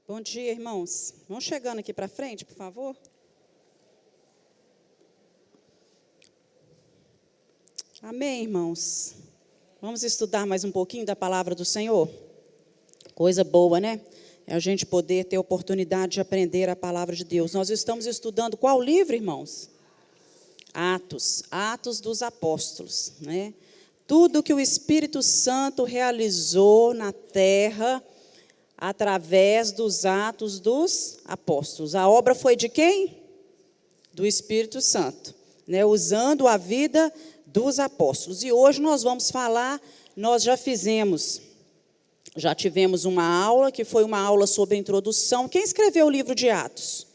Bom dia, irmãos. Vamos chegando aqui para frente, por favor. Amém, irmãos. Vamos estudar mais um pouquinho da palavra do Senhor? Coisa boa, né? É a gente poder ter oportunidade de aprender a palavra de Deus. Nós estamos estudando qual livro, irmãos? Atos dos Apóstolos, né? Tudo que o Espírito Santo realizou na terra através dos Atos dos Apóstolos. A obra foi de quem? Do Espírito Santo, né? Usando a vida dos apóstolos. E hoje nós vamos falar, nós já tivemos uma aula, que foi uma aula sobre a introdução. Quem escreveu o livro de Atos?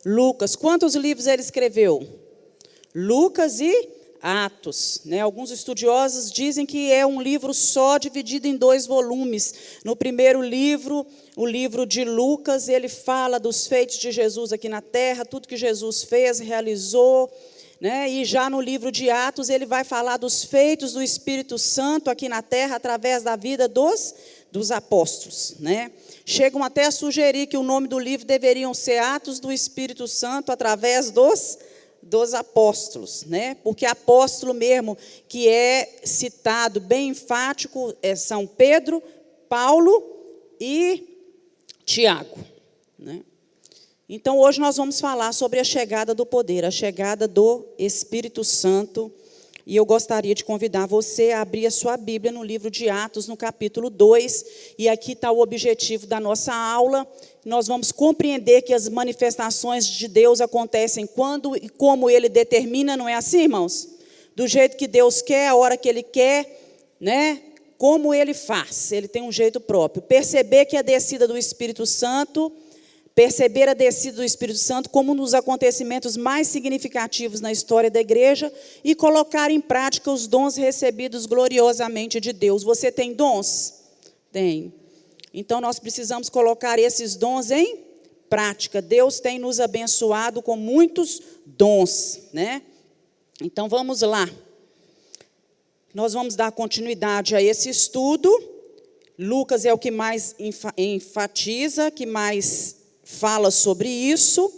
Lucas. Quantos livros ele escreveu? Lucas e Atos, né? Alguns estudiosos dizem que é um livro só, dividido em 2 volumes. No primeiro livro, o livro de Lucas, ele fala dos feitos de Jesus aqui na terra, tudo que Jesus fez, realizou, né? E já no livro de Atos, ele vai falar dos feitos do Espírito Santo aqui na terra, através da vida dos apóstolos, né? Chegam até a sugerir que o nome do livro deveriam ser Atos do Espírito Santo, através dos apóstolos, né? Porque apóstolo mesmo, que é citado bem enfático, é São Pedro, Paulo e Tiago, né? Então, hoje nós vamos falar sobre a chegada do poder, a chegada do Espírito Santo. E eu gostaria de convidar você a abrir a sua Bíblia no livro de Atos, no capítulo 2. E aqui está o objetivo da nossa aula. Nós vamos compreender que as manifestações de Deus acontecem quando e como Ele determina, não é assim, irmãos? Do jeito que Deus quer, a hora que Ele quer, né? Como Ele faz, Ele tem um jeito próprio. Perceber que a descida do Espírito Santo... Perceber a descida do Espírito Santo como um dos acontecimentos mais significativos na história da igreja e colocar em prática os dons recebidos gloriosamente de Deus. Você tem dons? Tem. Então, nós precisamos colocar esses dons em prática. Deus tem nos abençoado com muitos dons, né? Então, vamos lá. Nós vamos dar continuidade a esse estudo. Lucas é o que mais enfatiza, que mais fala sobre isso,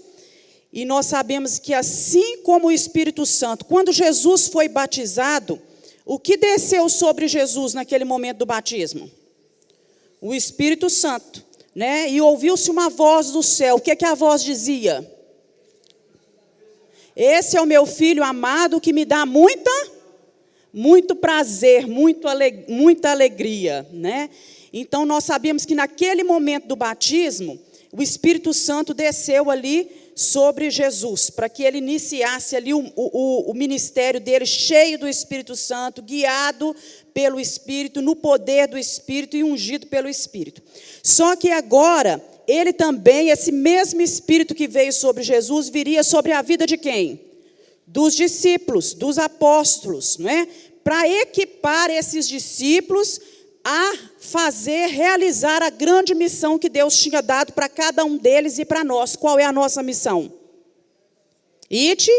e nós sabemos que assim como o Espírito Santo, quando Jesus foi batizado, o que desceu sobre Jesus naquele momento do batismo? O Espírito Santo, né? E ouviu-se uma voz do céu. O que que a voz dizia? Esse é o meu filho amado que me dá muito prazer, muita alegria, né? Então nós sabemos que naquele momento do batismo, o Espírito Santo desceu ali sobre Jesus, para que ele iniciasse ali o ministério dele, cheio do Espírito Santo, guiado pelo Espírito, no poder do Espírito e ungido pelo Espírito. Só que agora, ele também, esse mesmo Espírito que veio sobre Jesus, viria sobre a vida de quem? Dos discípulos, dos apóstolos, não é? Para equipar esses discípulos a realizar a grande missão que Deus tinha dado para cada um deles e para nós. Qual é a nossa missão? Ide,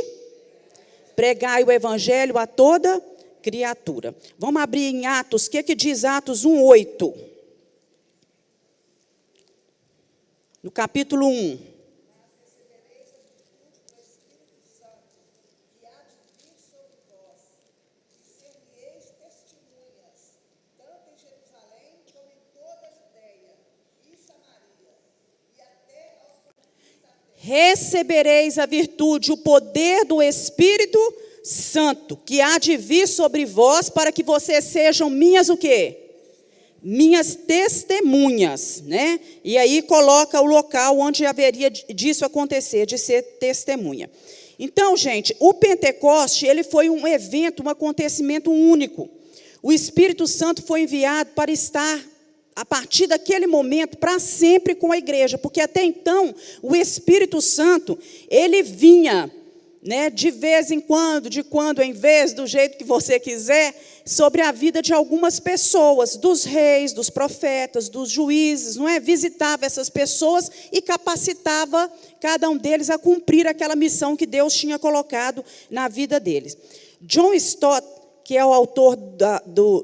pregai o evangelho a toda criatura. Vamos abrir em Atos, o que diz Atos 1:8? No capítulo 1. Recebereis a virtude, o poder do Espírito Santo, que há de vir sobre vós, para que vocês sejam minhas o quê? Minhas testemunhas, né? E aí coloca o local onde haveria disso acontecer, de ser testemunha. Então, gente, o Pentecoste, ele foi um evento, um acontecimento único. O Espírito Santo foi enviado para estar a partir daquele momento, para sempre com a igreja, porque até então, o Espírito Santo, ele vinha, né, de vez em quando, de quando em vez, do jeito que você quiser, sobre a vida de algumas pessoas, dos reis, dos profetas, dos juízes, não é? Visitava essas pessoas e capacitava cada um deles a cumprir aquela missão que Deus tinha colocado na vida deles. John Stott, que é o autor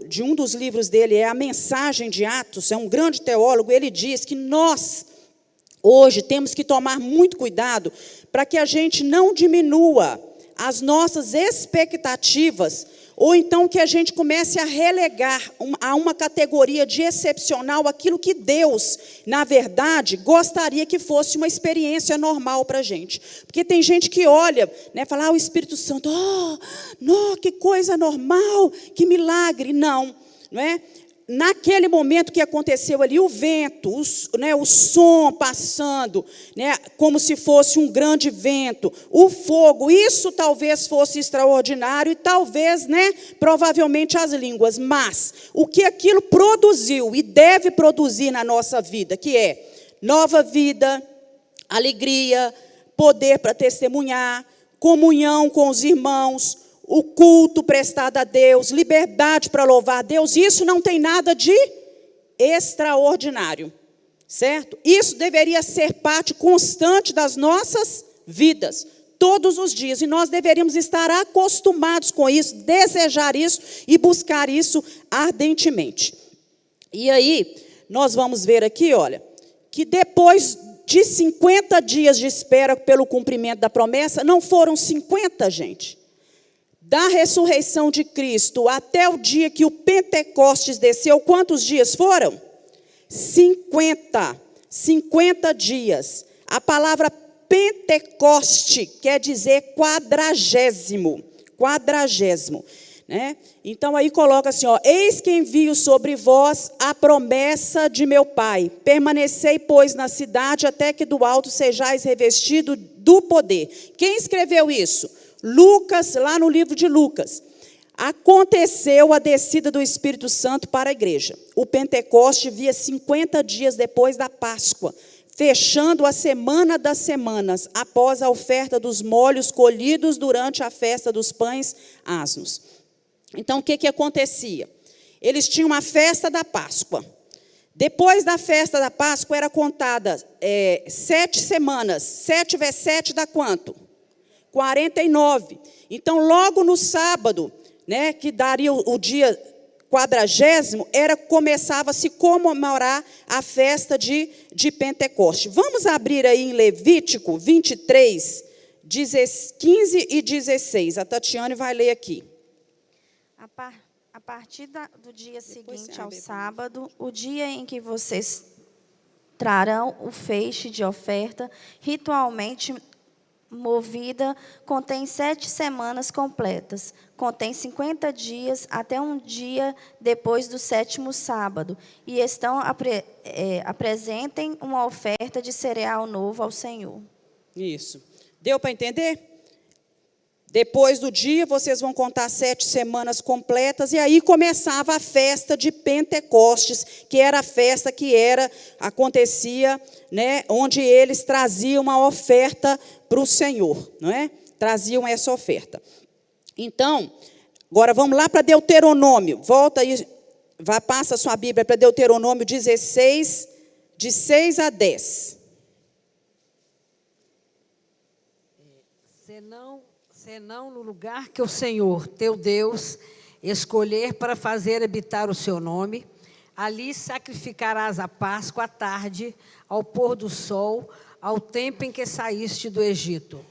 de um dos livros dele, é a Mensagem de Atos, é um grande teólogo, ele diz que nós hoje temos que tomar muito cuidado para que a gente não diminua as nossas expectativas, ou então que a gente comece a relegar a uma categoria de excepcional aquilo que Deus, na verdade, gostaria que fosse uma experiência normal para a gente. Porque tem gente que olha, né, fala, o Espírito Santo, que coisa normal, que milagre. Não é? Naquele momento que aconteceu ali, o vento, o som passando, né, como se fosse um grande vento, o fogo, isso talvez fosse extraordinário e talvez, né, provavelmente as línguas, mas o que aquilo produziu e deve produzir na nossa vida, que é nova vida, alegria, poder para testemunhar, comunhão com os irmãos, o culto prestado a Deus, liberdade para louvar a Deus, isso não tem nada de extraordinário, certo? Isso deveria ser parte constante das nossas vidas, todos os dias, e nós deveríamos estar acostumados com isso, desejar isso e buscar isso ardentemente. E aí, nós vamos ver aqui, olha, que depois de 50 dias de espera pelo cumprimento da promessa, não foram 50, gente. Da ressurreição de Cristo até o dia que o Pentecostes desceu, quantos dias foram? 50 dias. A palavra Pentecoste quer dizer quadragésimo, né? Então aí coloca assim, eis que envio sobre vós a promessa de meu Pai, permanecei, pois, na cidade, até que do alto sejais revestido do poder. Quem escreveu isso? Lucas, lá no livro de Lucas. Aconteceu a descida do Espírito Santo para a igreja. O Pentecoste via 50 dias depois da Páscoa, fechando a semana das semanas, após a oferta dos molhos colhidos durante a festa dos pães asmos. Então, o que acontecia? Eles tinham uma festa da Páscoa. Depois da festa da Páscoa, era contada 7 semanas. 7 vezes 7 dá quanto? 49. Então, logo no sábado, né, que daria o dia 40º, começava a se comemorar a festa de Pentecoste. Vamos abrir aí em Levítico 23, 15 e 16. A Tatiane vai ler aqui. A partir do dia seguinte ao sábado, o dia em que vocês trarão o feixe de oferta ritualmente movida, contém 7 semanas completas, contém 50 dias até um dia depois do 7º sábado, e apresentem uma oferta de cereal novo ao Senhor. Isso. Deu para entender? Depois do dia, vocês vão contar 7 semanas completas, e aí começava a festa de Pentecostes, que era a festa que acontecia, né, onde eles traziam uma oferta para o Senhor, não é? Traziam essa oferta. Então, agora vamos lá para Deuteronômio. Volta aí, passa a sua Bíblia para Deuteronômio 16, de 6 a 10. Senão no lugar que o Senhor, teu Deus, escolher para fazer habitar o seu nome, ali sacrificarás a Páscoa à tarde, ao pôr do sol, ao tempo em que saíste do Egito.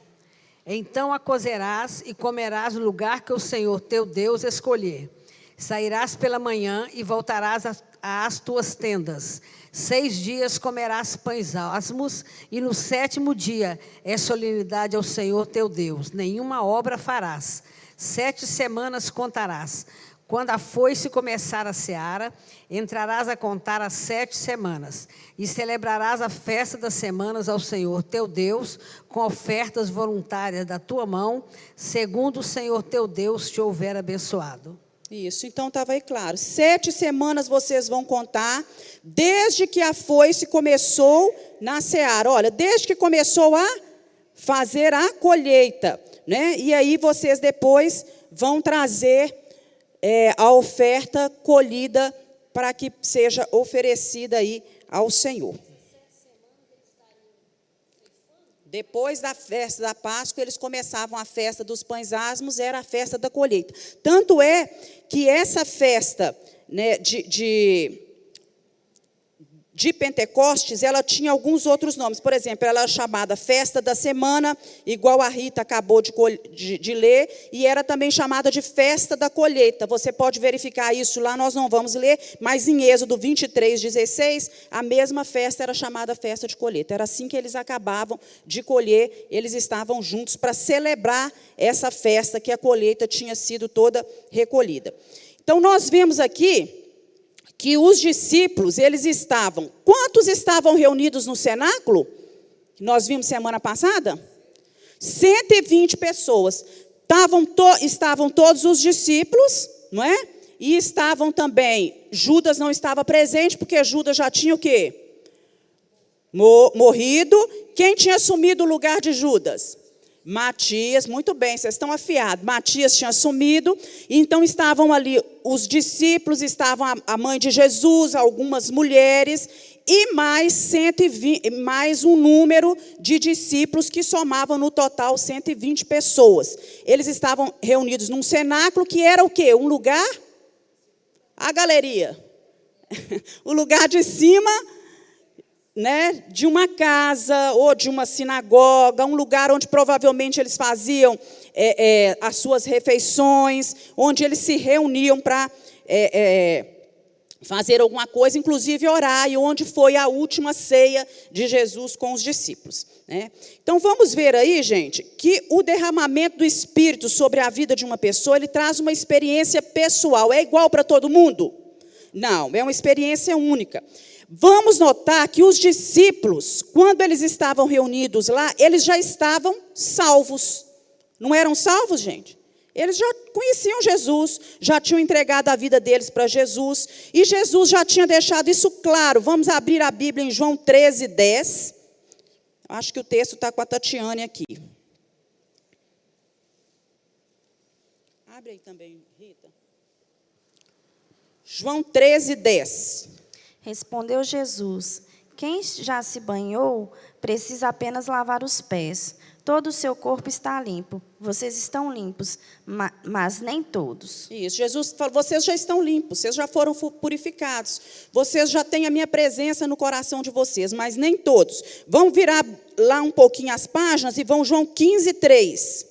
Então a cozerás e comerás no lugar que o Senhor, teu Deus, escolher. Sairás pela manhã e voltarás às tuas tendas. 6 dias comerás pães asmos, e no 7º dia é solenidade ao Senhor teu Deus. Nenhuma obra farás. 7 semanas contarás. Quando a foice começar a seara, entrarás a contar as 7 semanas, e celebrarás a festa das semanas ao Senhor teu Deus, com ofertas voluntárias da tua mão, segundo o Senhor teu Deus te houver abençoado. Isso, então estava aí claro. 7 semanas vocês vão contar, desde que a foice começou na seara. Olha, desde que começou a fazer a colheita, né? E aí vocês depois vão trazer a oferta colhida para que seja oferecida aí ao Senhor. Depois da festa da Páscoa, eles começavam a festa dos pães asmos, era a festa da colheita. Tanto é que essa festa, né, de Pentecostes, ela tinha alguns outros nomes. Por exemplo, ela era chamada Festa da Semana, igual a Rita acabou de ler, e era também chamada de Festa da Colheita. Você pode verificar isso lá, nós não vamos ler, mas em Êxodo 23:16, a mesma festa era chamada Festa de Colheita. Era assim que eles acabavam de colher, eles estavam juntos para celebrar essa festa que a colheita tinha sido toda recolhida. Então, nós vemos aqui que os discípulos, eles estavam... Quantos estavam reunidos no cenáculo? Nós vimos semana passada? 120 pessoas. Estavam todos os discípulos, não é? E estavam também... Judas não estava presente, porque Judas já tinha o quê? Morrido. Quem tinha assumido o lugar de Judas? Matias, muito bem, vocês estão afiados. Matias tinha assumido, então estavam ali os discípulos, estavam a mãe de Jesus, algumas mulheres, e mais 120, mais um número de discípulos que somavam no total 120 pessoas. Eles estavam reunidos num cenáculo que era o quê? Um lugar? A galeria. O lugar de cima, né, de uma casa ou de uma sinagoga, um lugar onde provavelmente eles faziam as suas refeições, onde eles se reuniam para fazer alguma coisa, inclusive orar, e onde foi a última ceia de Jesus com os discípulos, né? Então, vamos ver aí, gente, que o derramamento do Espírito sobre a vida de uma pessoa, ele traz uma experiência pessoal. É igual para todo mundo? Não, é uma experiência única. Vamos notar que os discípulos, quando eles estavam reunidos lá, eles já estavam salvos. Não eram salvos, gente? Eles já conheciam Jesus, já tinham entregado a vida deles para Jesus, e Jesus já tinha deixado isso claro. Vamos abrir a Bíblia em João 13:10. Acho que o texto está com a Tatiane aqui. Abre aí também, Rita. João 13:10. Respondeu Jesus: quem já se banhou precisa apenas lavar os pés. Todo o seu corpo está limpo. Vocês estão limpos, mas nem todos. Isso, Jesus falou, vocês já estão limpos, vocês já foram purificados. Vocês já têm a minha presença no coração de vocês, mas nem todos. Vamos virar lá um pouquinho as páginas e vão João 15:3.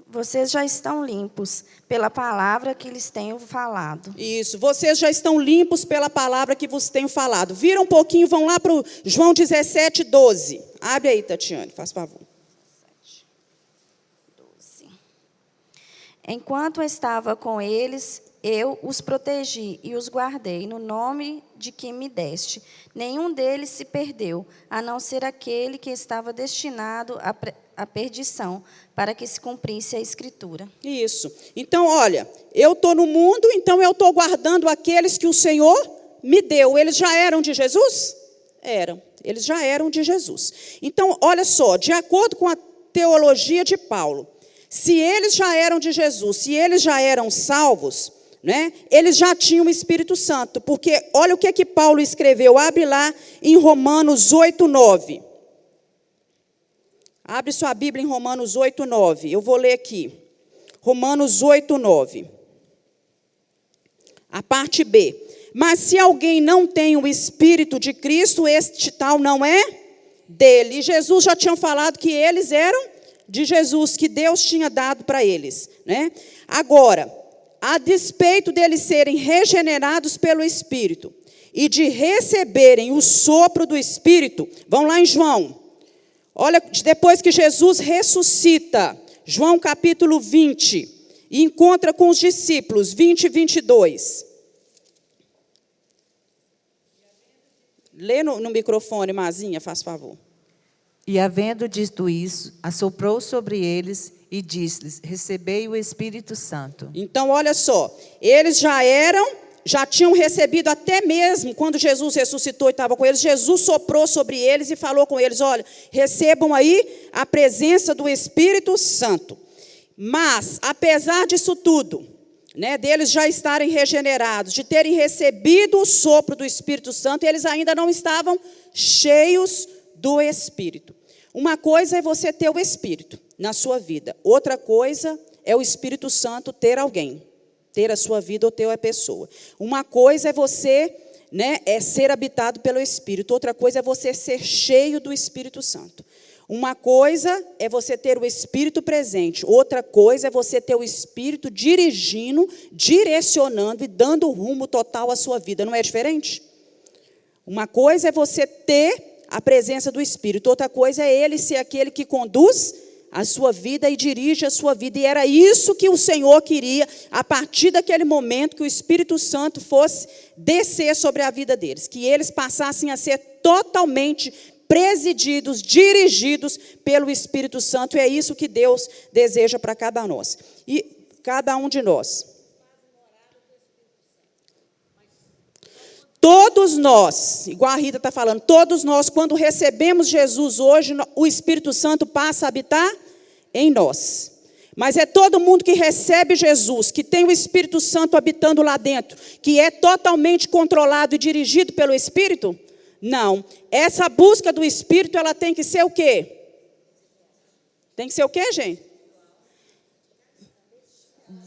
Vocês já estão limpos pela palavra que lhes tenho falado. Isso, vocês já estão limpos pela palavra que vos tenho falado. Vira um pouquinho, vão lá para o João 17:12. Abre aí, Tatiane, faz favor. 12. Enquanto estava com eles, eu os protegi e os guardei no nome de que me deste. Nenhum deles se perdeu, a não ser aquele que estava destinado à perdição, para que se cumprisse a Escritura. Isso. Então, olha, eu estou no mundo, então eu estou guardando aqueles que o Senhor me deu. Eles já eram de Jesus? Eram. Eles já eram de Jesus. Então, olha só, de acordo com a teologia de Paulo, se eles já eram de Jesus, se eles já eram salvos, né, eles já tinham o Espírito Santo. Porque olha o que Paulo escreveu. Abre lá em Romanos 8:9. Abre sua Bíblia em Romanos 8:9. Eu vou ler aqui. Romanos 8:9. A parte B. Mas se alguém não tem o Espírito de Cristo, este tal não é dele. E Jesus já tinha falado que eles eram de Jesus, que Deus tinha dado para eles, né? Agora, a despeito deles serem regenerados pelo Espírito e de receberem o sopro do Espírito, vão lá em João. Olha, depois que Jesus ressuscita, João capítulo 20, e encontra com os discípulos, 20:22. Lê no microfone, Mazinha, faz favor. E havendo dito isso, assoprou sobre eles e disse-lhes: recebei o Espírito Santo. Então, olha só, eles já tinham recebido, até mesmo quando Jesus ressuscitou e estava com eles, Jesus soprou sobre eles e falou com eles: olha, recebam aí a presença do Espírito Santo. Mas, apesar disso tudo, né, deles já estarem regenerados, de terem recebido o sopro do Espírito Santo, eles ainda não estavam cheios do Espírito. Uma coisa é você ter o Espírito na sua vida, outra coisa é o Espírito Santo ter alguém, ter a sua vida ou ter a pessoa. Uma coisa é você né, é ser habitado pelo Espírito. Outra coisa é você ser cheio do Espírito Santo. Uma coisa é você ter o Espírito presente. Outra coisa é você ter o Espírito dirigindo, direcionando e dando rumo total à sua vida. Não é diferente? Uma coisa é você ter a presença do Espírito. Outra coisa é Ele ser aquele que conduz a sua vida e dirige a sua vida. E era isso que o Senhor queria, a partir daquele momento que o Espírito Santo fosse descer sobre a vida deles. Que eles passassem a ser totalmente presididos, dirigidos pelo Espírito Santo. E é isso que Deus deseja para cada nós. E cada um de nós. Todos nós, igual a Rita está falando, todos nós, quando recebemos Jesus hoje, o Espírito Santo passa a habitar em nós. Mas é todo mundo que recebe Jesus, que tem o Espírito Santo habitando lá dentro, que é totalmente controlado e dirigido pelo Espírito? Não. Essa busca do Espírito, ela tem que ser o quê? Tem que ser o quê, gente?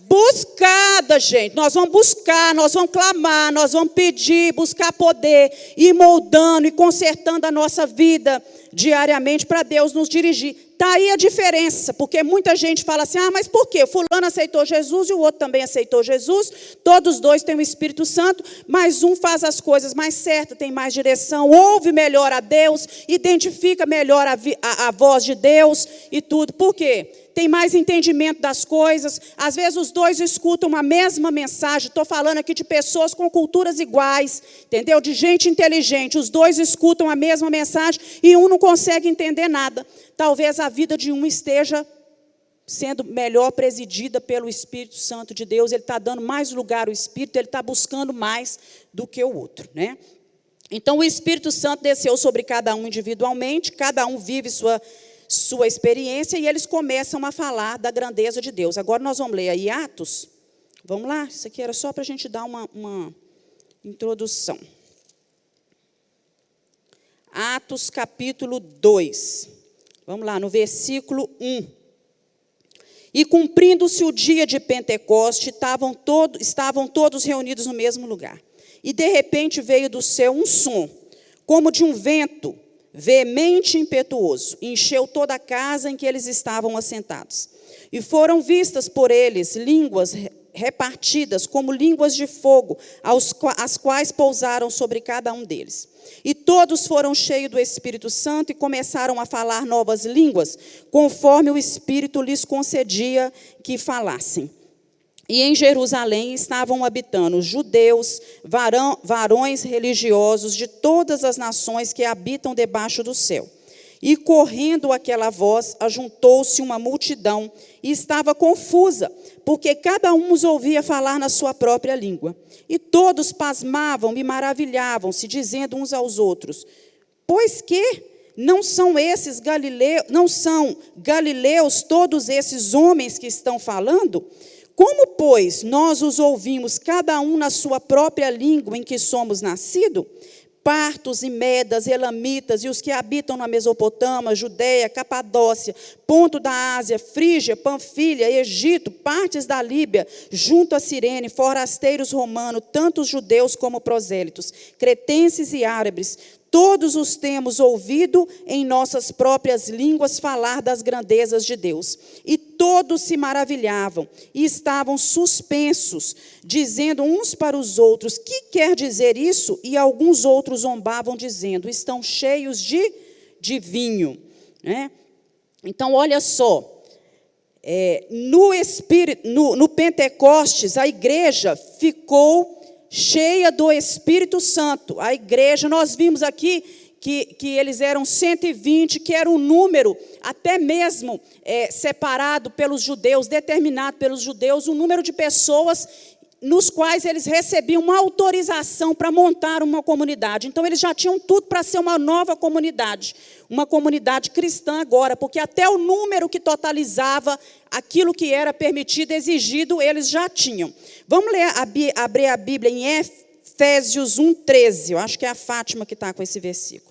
Buscada, gente. Nós vamos buscar, nós vamos clamar, nós vamos pedir, buscar poder, ir moldando e consertando a nossa vida diariamente para Deus nos dirigir. Está aí a diferença, porque muita gente fala assim, mas por quê? Fulano aceitou Jesus e o outro também aceitou Jesus, todos dois têm o Espírito Santo, mas um faz as coisas mais certas, tem mais direção, ouve melhor a Deus, identifica melhor a voz de Deus e tudo. Por quê? Tem mais entendimento das coisas. Às vezes os dois escutam a mesma mensagem. Estou falando aqui de pessoas com culturas iguais, entendeu? De gente inteligente. Os dois escutam a mesma mensagem e um não consegue entender nada. Talvez a vida de um esteja sendo melhor presidida pelo Espírito Santo de Deus. Ele está dando mais lugar ao Espírito, ele está buscando mais do que o outro, né? Então o Espírito Santo desceu sobre cada um individualmente, cada um vive sua experiência, e eles começam a falar da grandeza de Deus. Agora nós vamos ler aí Atos. Vamos lá? Isso aqui era só para a gente dar uma introdução. Atos capítulo 2. Vamos lá, no versículo 1. E cumprindo-se o dia de Pentecoste, estavam todos reunidos no mesmo lugar. E de repente veio do céu um som, como de um vento, veemente e impetuoso, encheu toda a casa em que eles estavam assentados. E foram vistas por eles línguas repartidas, como línguas de fogo, as quais pousaram sobre cada um deles. E todos foram cheios do Espírito Santo e começaram a falar novas línguas, conforme o Espírito lhes concedia que falassem. E em Jerusalém estavam habitando judeus, varões religiosos de todas as nações que habitam debaixo do céu. E correndo aquela voz, ajuntou-se uma multidão e estava confusa, porque cada um os ouvia falar na sua própria língua. E todos pasmavam e maravilhavam-se, dizendo uns aos outros: pois que não são galileus todos esses homens que estão falando? Como, pois, nós os ouvimos, cada um na sua própria língua em que somos nascidos? Partos e medas, elamitas e os que habitam na Mesopotâmia, Judeia, Capadócia, Ponto da Ásia, Frígia, Panfilha, Egito, partes da Líbia, junto a Cirene, forasteiros romanos, tanto judeus como prosélitos, cretenses e árabes, todos os temos ouvido em nossas próprias línguas falar das grandezas de Deus. E todos se maravilhavam e estavam suspensos, dizendo uns para os outros: que quer dizer isso? E alguns outros zombavam, dizendo: estão cheios de vinho. Né? Então, olha só, no Pentecostes, a igreja ficou cheia do Espírito Santo. A igreja, nós vimos aqui que eles eram 120, que era um número até mesmo separado pelos judeus, determinado pelos judeus, um número de pessoas nos quais eles recebiam uma autorização para montar uma comunidade. Então, eles já tinham tudo para ser uma nova comunidade, uma comunidade cristã agora, porque até o número que totalizava aquilo que era permitido, exigido, eles já tinham. Vamos abrir a Bíblia em Efésios 1:13. Eu acho que é a Fátima que está com esse versículo.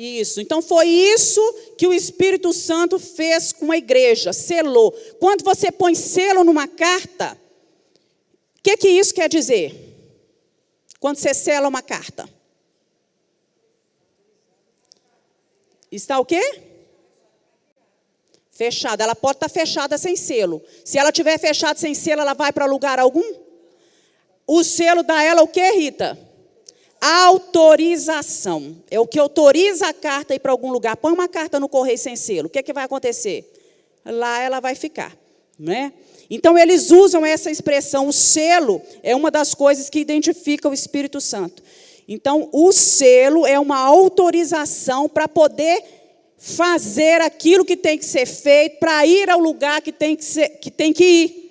Isso. Então, foi isso que o Espírito Santo fez com a igreja, selou. Quando você põe selo numa carta, o que isso quer dizer? Quando você sela uma carta? Está o quê? Fechada. Ela pode estar fechada sem selo. Se ela estiver fechada sem selo, ela vai para lugar algum? O selo dá ela o quê, Rita? Autorização. É o que autoriza a carta a ir para algum lugar. Põe uma carta no correio sem selo. O que vai acontecer? Lá ela vai ficar, né? Então, eles usam essa expressão. O selo é uma das coisas que identifica o Espírito Santo. Então, o selo é uma autorização para poder fazer aquilo que tem que ser feito, para ir ao lugar que tem que ir.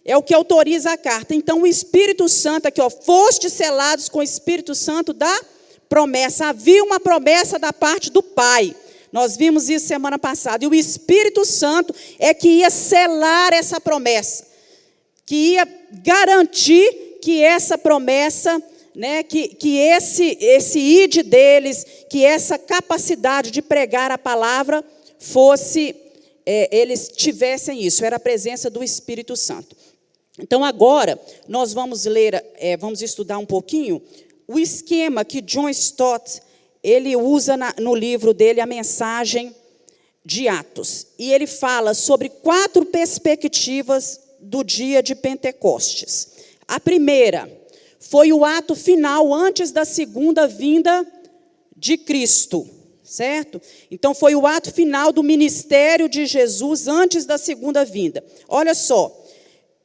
É o que autoriza a carta. Então, o Espírito Santo aqui, ó, foste selados com o Espírito Santo da promessa. Havia uma promessa da parte do Pai. Nós vimos isso semana passada. E o Espírito Santo é que ia selar essa promessa, que ia garantir que essa promessa, né, que esse id deles, que essa capacidade de pregar a palavra fosse, eles tivessem isso. Era a presença do Espírito Santo. Então, agora, nós vamos ler, vamos estudar um pouquinho o esquema que John Stott, ele usa no livro dele, a mensagem de Atos. E ele fala sobre 4 perspectivas do dia de Pentecostes. A primeira foi o ato final antes da segunda vinda de Cristo, certo? Então, foi o ato final do ministério de Jesus antes da segunda vinda. Olha só.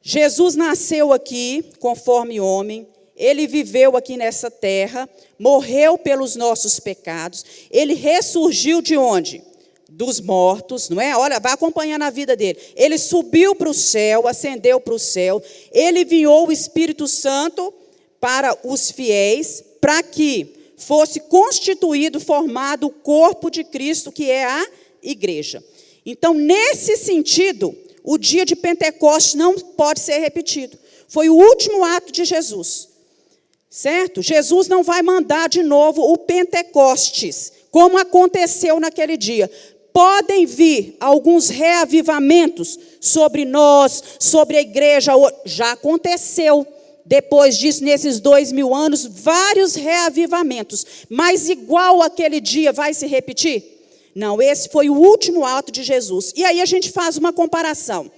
Jesus nasceu aqui, conforme homem, ele viveu aqui nessa terra, morreu pelos nossos pecados, ele ressurgiu de onde? Dos mortos, não é? Olha, vai acompanhando a vida dele. Ele subiu para o céu, ascendeu para o céu, ele enviou o Espírito Santo para os fiéis, para que fosse constituído, formado o corpo de Cristo, que é a igreja. Então, nesse sentido, o dia de Pentecostes não pode ser repetido. Foi o último ato de Jesus, certo? Jesus não vai mandar de novo o Pentecostes, como aconteceu naquele dia. Podem vir alguns reavivamentos sobre nós, sobre a igreja. Já aconteceu, depois disso, nesses 2000 anos, vários reavivamentos. Mas igual aquele dia vai se repetir? Não, esse foi o último ato de Jesus. E aí a gente faz uma comparação.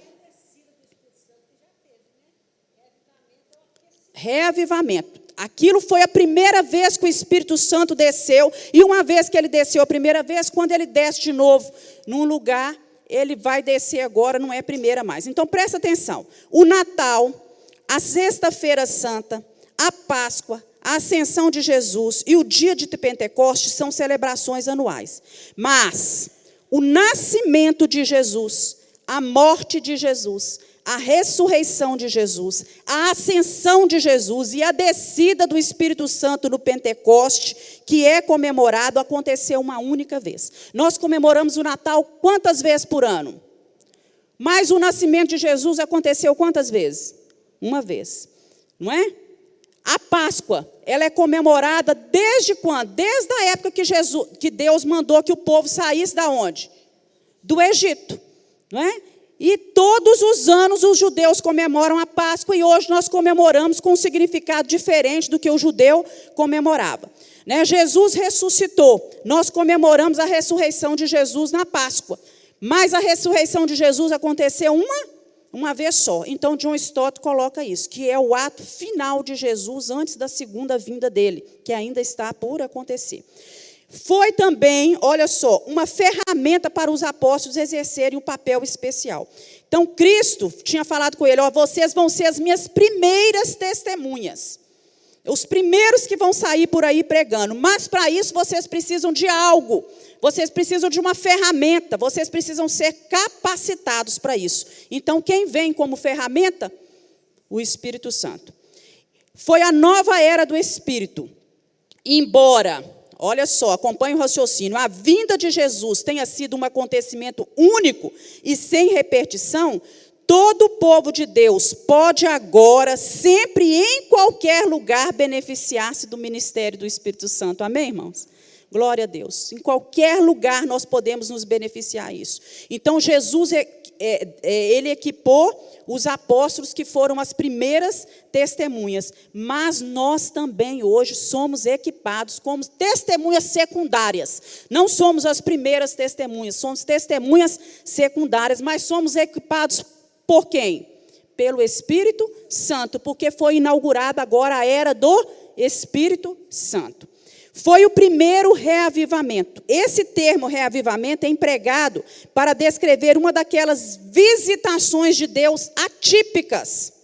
Reavivamento. Aquilo foi a primeira vez que o Espírito Santo desceu. E uma vez que ele desceu a primeira vez, quando ele desce de novo num lugar, ele vai descer agora, não é a primeira mais. Então, presta atenção. O Natal, a Sexta-feira Santa, a Páscoa, a ascensão de Jesus e o dia de Pentecostes são celebrações anuais. Mas o nascimento de Jesus, a morte de Jesus, a ressurreição de Jesus, a ascensão de Jesus e a descida do Espírito Santo no Pentecoste, que é comemorado, aconteceu uma única vez. Nós comemoramos o Natal quantas vezes por ano? Mas o nascimento de Jesus aconteceu quantas vezes? Uma vez, não é? A Páscoa, ela é comemorada desde quando? Desde a época que Deus mandou que o povo saísse da onde? Do Egito, não é? E todos os anos os judeus comemoram a Páscoa e hoje nós comemoramos com um significado diferente do que o judeu comemorava, né? Jesus ressuscitou, nós comemoramos a ressurreição de Jesus na Páscoa, mas a ressurreição de Jesus aconteceu uma vez só. Então, John Stott coloca isso, que é o ato final de Jesus antes da segunda vinda dele, que ainda está por acontecer. Foi também, olha só, uma ferramenta para os apóstolos exercerem um papel especial. Então, Cristo tinha falado com ele, ó, vocês vão ser as minhas primeiras testemunhas. Os primeiros que vão sair por aí pregando. Mas, para isso, vocês precisam de algo. Vocês precisam de uma ferramenta, vocês precisam ser capacitados para isso. Então, quem vem como ferramenta? O Espírito Santo. Foi a nova era do Espírito. Embora, olha só, acompanhe o raciocínio, a vinda de Jesus tenha sido um acontecimento único e sem repetição, todo o povo de Deus pode agora, sempre e em qualquer lugar, beneficiar-se do ministério do Espírito Santo. Amém, irmãos? Glória a Deus. Em qualquer lugar nós podemos nos beneficiar disso. Então, Jesus, ele equipou os apóstolos que foram as primeiras testemunhas. Mas nós também hoje somos equipados como testemunhas secundárias. Não somos as primeiras testemunhas, somos testemunhas secundárias, mas somos equipados por quem? Pelo Espírito Santo, porque foi inaugurada agora a era do Espírito Santo. Foi o primeiro reavivamento. Esse termo reavivamento é empregado para descrever uma daquelas visitações de Deus atípicas,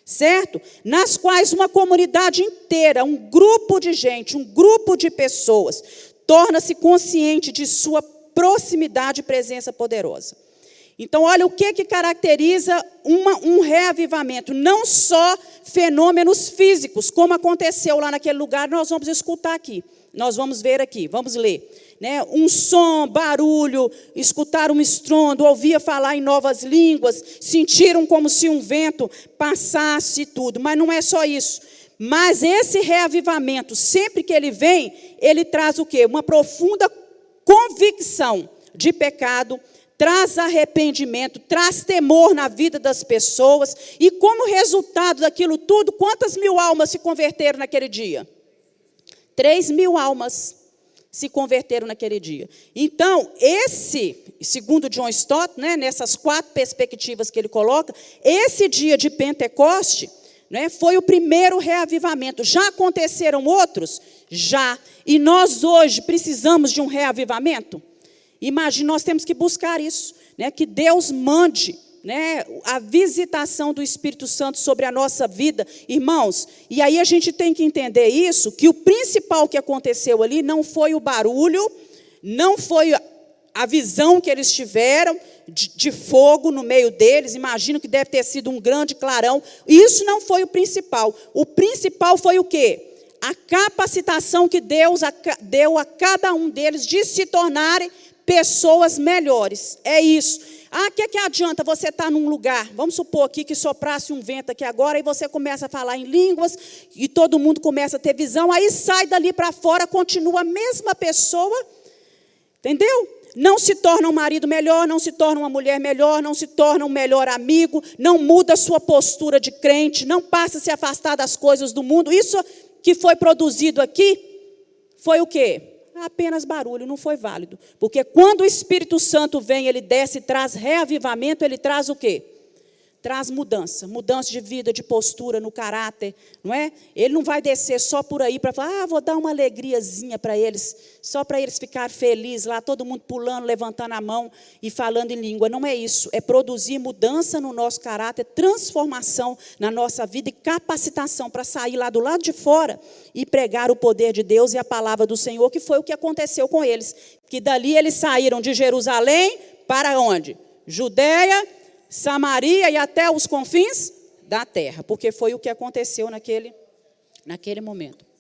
certo? Nas quais uma comunidade inteira, um grupo de gente, um grupo de pessoas, torna-se consciente de sua proximidade e presença poderosa. Então, olha o que caracteriza um reavivamento. Não só fenômenos físicos, como aconteceu lá naquele lugar, nós vamos escutar aqui. Nós vamos ver aqui, vamos ler. Né? Um som, barulho, escutar um estrondo, ouvia falar em novas línguas, sentiram como se um vento passasse e tudo. Mas não é só isso. Mas esse reavivamento, sempre que ele vem, ele traz o quê? Uma profunda convicção de pecado, traz arrependimento, traz temor na vida das pessoas. E como resultado daquilo tudo, quantas mil almas se converteram naquele dia? 3.000 almas se converteram naquele dia. Então, segundo John Stott, né, nessas 4 perspectivas que ele coloca, esse dia de Pentecoste, né, foi o primeiro reavivamento. Já aconteceram outros? Já. E nós hoje precisamos de um reavivamento? Imagine, nós temos que buscar isso, né, que Deus mande, né, a visitação do Espírito Santo sobre a nossa vida, irmãos. E aí a gente tem que entender isso, que o principal que aconteceu ali não foi o barulho, não foi a visão que eles tiveram de fogo no meio deles. Imagino que deve ter sido um grande clarão. Isso não foi o principal. O principal foi o quê? A capacitação que Deus deu a cada um deles de se tornarem pessoas melhores. É isso. Ah, o que adianta você estar num lugar, vamos supor aqui que soprasse um vento aqui agora, e você começa a falar em línguas, e todo mundo começa a ter visão, aí sai dali para fora, continua a mesma pessoa, entendeu? Não se torna um marido melhor, não se torna uma mulher melhor, não se torna um melhor amigo, não muda a sua postura de crente, não passa a se afastar das coisas do mundo. Isso que foi produzido aqui, foi o quê? Apenas barulho, não foi válido. Porque quando o Espírito Santo vem, ele desce e traz reavivamento, ele traz o quê? Traz mudança de vida, de postura, no caráter, não é? Ele não vai descer só por aí para falar, vou dar uma alegriazinha para eles, só para eles ficarem felizes lá, todo mundo pulando, levantando a mão e falando em língua. Não é isso, é produzir mudança no nosso caráter, transformação na nossa vida e capacitação para sair lá do lado de fora e pregar o poder de Deus e a palavra do Senhor, que foi o que aconteceu com eles. Que dali eles saíram de Jerusalém para onde? Judéia, Samaria e até os confins da terra, porque foi o que aconteceu naquele momento.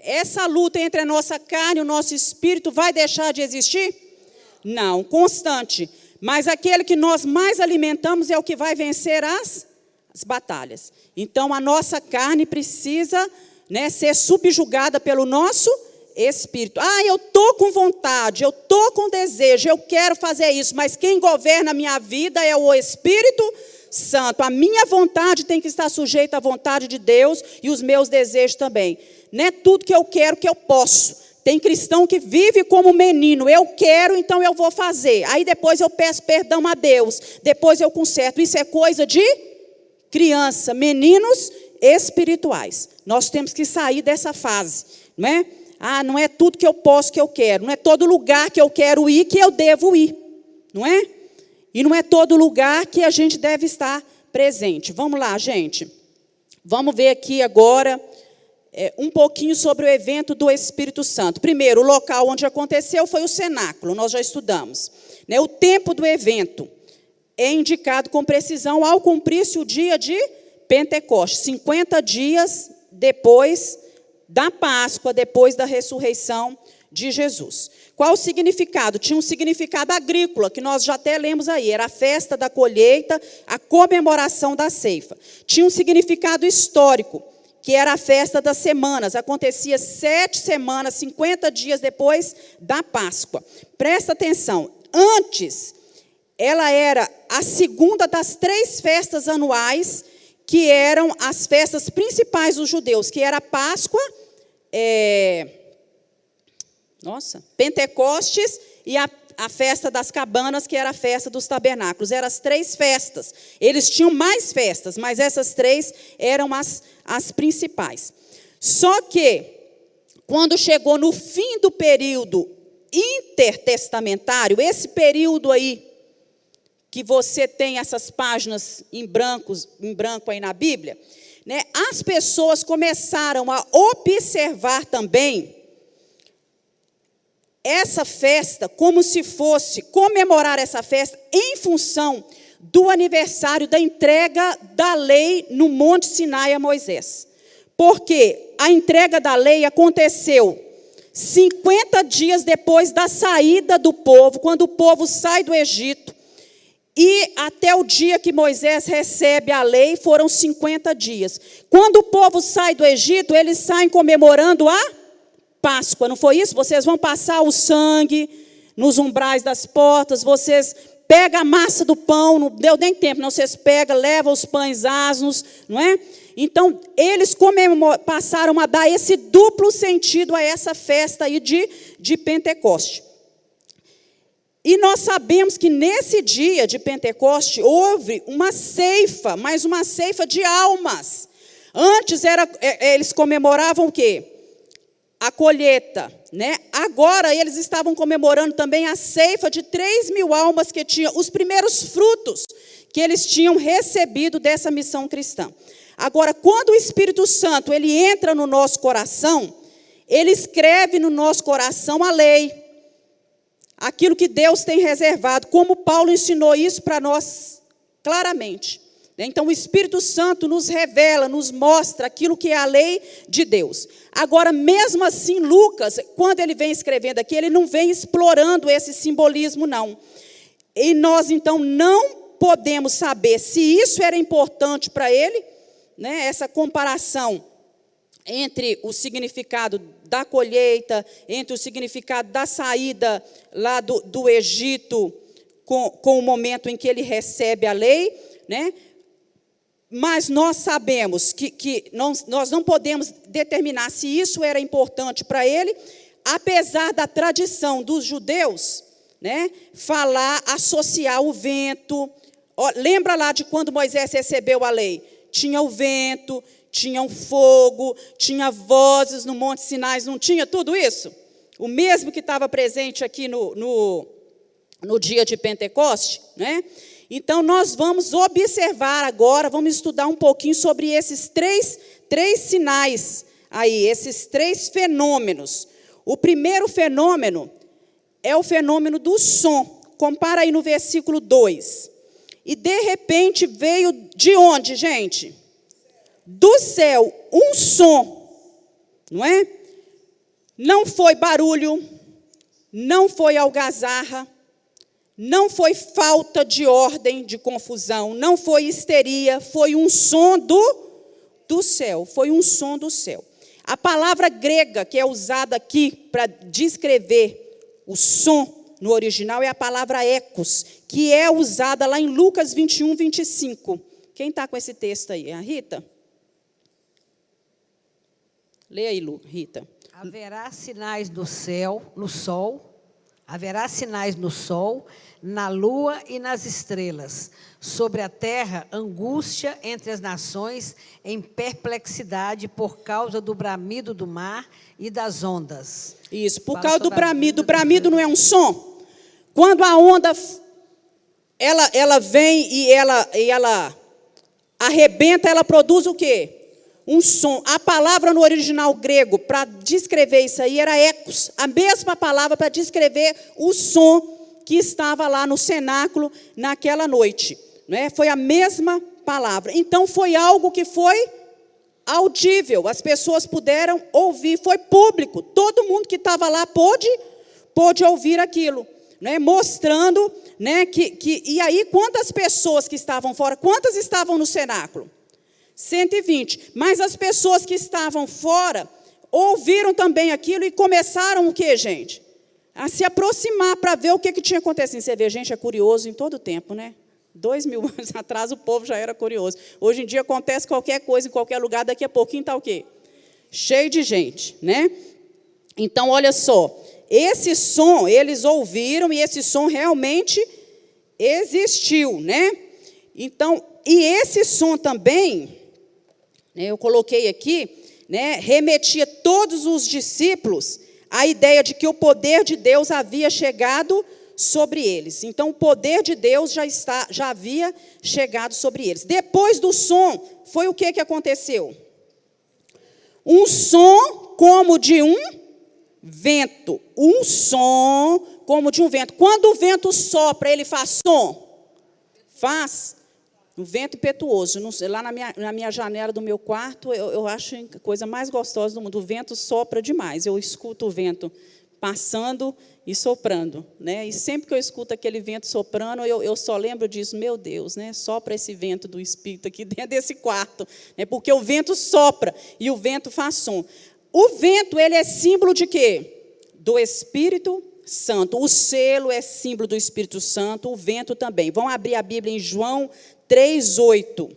Essa luta entre a nossa carne e o nosso espírito vai deixar de existir? Não, constante. Mas aquele que nós mais alimentamos é o que vai vencer as batalhas. Então, a nossa carne precisa, né, ser subjugada pelo nosso espírito. Ah, eu estou com vontade, eu estou com desejo, eu quero fazer isso, mas quem governa a minha vida é o Espírito Santo. A minha vontade tem que estar sujeita à vontade de Deus e os meus desejos também. Não é tudo que eu quero que eu posso. Tem cristão que vive como menino. Eu quero, então eu vou fazer. Aí depois eu peço perdão a Deus. Depois eu conserto. Isso é coisa de criança. Meninos espirituais. Nós temos que sair dessa fase. Não é? Ah, não é tudo que eu posso que eu quero. Não é todo lugar que eu quero ir que eu devo ir. Não é? E não é todo lugar que a gente deve estar presente. Vamos lá, gente. Vamos ver aqui agora um pouquinho sobre o evento do Espírito Santo. Primeiro, o local onde aconteceu foi o cenáculo, nós já estudamos. O tempo do evento é indicado com precisão ao cumprir-se o dia de Pentecostes, 50 dias depois da Páscoa, depois da ressurreição de Jesus. Qual o significado? Tinha um significado agrícola, que nós já até lemos aí, era a festa da colheita, a comemoração da ceifa. Tinha um significado histórico, que era a festa das semanas, acontecia 7 semanas, 50 dias depois da Páscoa. Presta atenção, antes, ela era a segunda das 3 festas anuais, que eram as festas principais dos judeus, que era a Páscoa, Pentecostes e a festa das cabanas, que era a festa dos tabernáculos. Eram as 3 festas. Eles tinham mais festas, mas essas 3 eram as principais. Só que, quando chegou no fim do período intertestamentário, esse período aí, que você tem essas páginas em branco aí na Bíblia, né, as pessoas começaram a observar também essa festa como se fosse comemorar essa festa em função do aniversário da entrega da lei no Monte Sinai a Moisés. Porque a entrega da lei aconteceu 50 dias depois da saída do povo, quando o povo sai do Egito, e até o dia que Moisés recebe a lei foram 50 dias. Quando o povo sai do Egito, eles saem comemorando a Páscoa, não foi isso? Vocês vão passar o sangue nos umbrais das portas, vocês pegam a massa do pão, não deu nem tempo, não, vocês pegam, levam os pães asnos, não é? Então, eles passaram a dar esse duplo sentido a essa festa aí de Pentecoste. E nós sabemos que nesse dia de Pentecoste houve uma ceifa, mas uma ceifa de almas. Antes eles comemoravam o quê? A colheita, né? Agora eles estavam comemorando também a ceifa de 3.000 almas que tinham, os primeiros frutos que eles tinham recebido dessa missão cristã. Agora, quando o Espírito Santo ele entra no nosso coração, ele escreve no nosso coração a lei, aquilo que Deus tem reservado, como Paulo ensinou isso para nós claramente. Então, o Espírito Santo nos revela, nos mostra aquilo que é a lei de Deus. Agora, mesmo assim, Lucas, quando ele vem escrevendo aqui, ele não vem explorando esse simbolismo, não. E nós, então, não podemos saber se isso era importante para ele, né, essa comparação entre o significado da colheita, entre o significado da saída lá do Egito, com o momento em que ele recebe a lei, né? Mas nós sabemos que nós não podemos determinar se isso era importante para ele, apesar da tradição dos judeus, né, associar o vento. Lembra lá de quando Moisés recebeu a lei? Tinha o vento, tinha o fogo, tinha vozes no Monte Sinai, não tinha tudo isso? O mesmo que estava presente aqui no dia de Pentecoste, né? Então, nós vamos observar agora, vamos estudar um pouquinho sobre esses três sinais aí, esses 3 fenômenos. O primeiro fenômeno é o fenômeno do som. Compara aí no versículo 2. E, de repente, veio de onde, gente? Do céu, um som, não é? Não foi barulho, não foi algazarra, não foi falta de ordem, de confusão, não foi histeria, foi um som do céu, foi um som do céu. A palavra grega que é usada aqui para descrever o som no original é a palavra ecos, que é usada lá em Lucas 21, 25. Quem está com esse texto aí? A Rita? Lê aí, Rita. Haverá sinais no céu, no sol, haverá sinais no sol, na lua e nas estrelas. Sobre a terra, angústia entre as nações, em perplexidade por causa do bramido do mar e das ondas. Isso, por causa do bramido. O bramido não é um som? Quando a onda, ela vem e ela arrebenta, ela produz o quê? Um som. A palavra no original grego para descrever isso aí era ecos. A mesma palavra para descrever o som que estava lá no cenáculo naquela noite. Né? Foi a mesma palavra. Então, foi algo que foi audível, as pessoas puderam ouvir, foi público, todo mundo que estava lá pôde ouvir aquilo, né? Mostrando, né, e aí quantas pessoas que estavam fora, quantas estavam no cenáculo? 120, mas as pessoas que estavam fora ouviram também aquilo e começaram o que, gente? A se aproximar para ver o que tinha acontecido. Você vê, gente, é curioso em todo tempo, né? 2000 anos atrás o povo já era curioso. Hoje em dia acontece qualquer coisa em qualquer lugar, daqui a pouquinho está o quê? Cheio de gente, né? Então, olha só, esse som eles ouviram e esse som realmente existiu, né? Então, e esse som também, né, eu coloquei aqui, né, remetia todos os discípulos à ideia de que o poder de Deus havia chegado sobre eles. Então, o poder de Deus já havia chegado sobre eles. Depois do som, foi o que aconteceu? Um som como de um vento. Um som como de um vento. Quando o vento sopra, ele faz som? Faz. Um vento impetuoso. Lá na minha janela do meu quarto, eu acho a coisa mais gostosa do mundo. O vento sopra demais. Eu escuto o vento passando e soprando, né? E sempre que eu escuto aquele vento soprando, eu só lembro disso, meu Deus, né? Sopra esse vento do Espírito aqui dentro desse quarto, né? Porque o vento sopra e o vento faz som. O vento, ele é símbolo de quê? Do Espírito Santo. O selo é símbolo do Espírito Santo, o vento também. Vão abrir a Bíblia em João 3:8.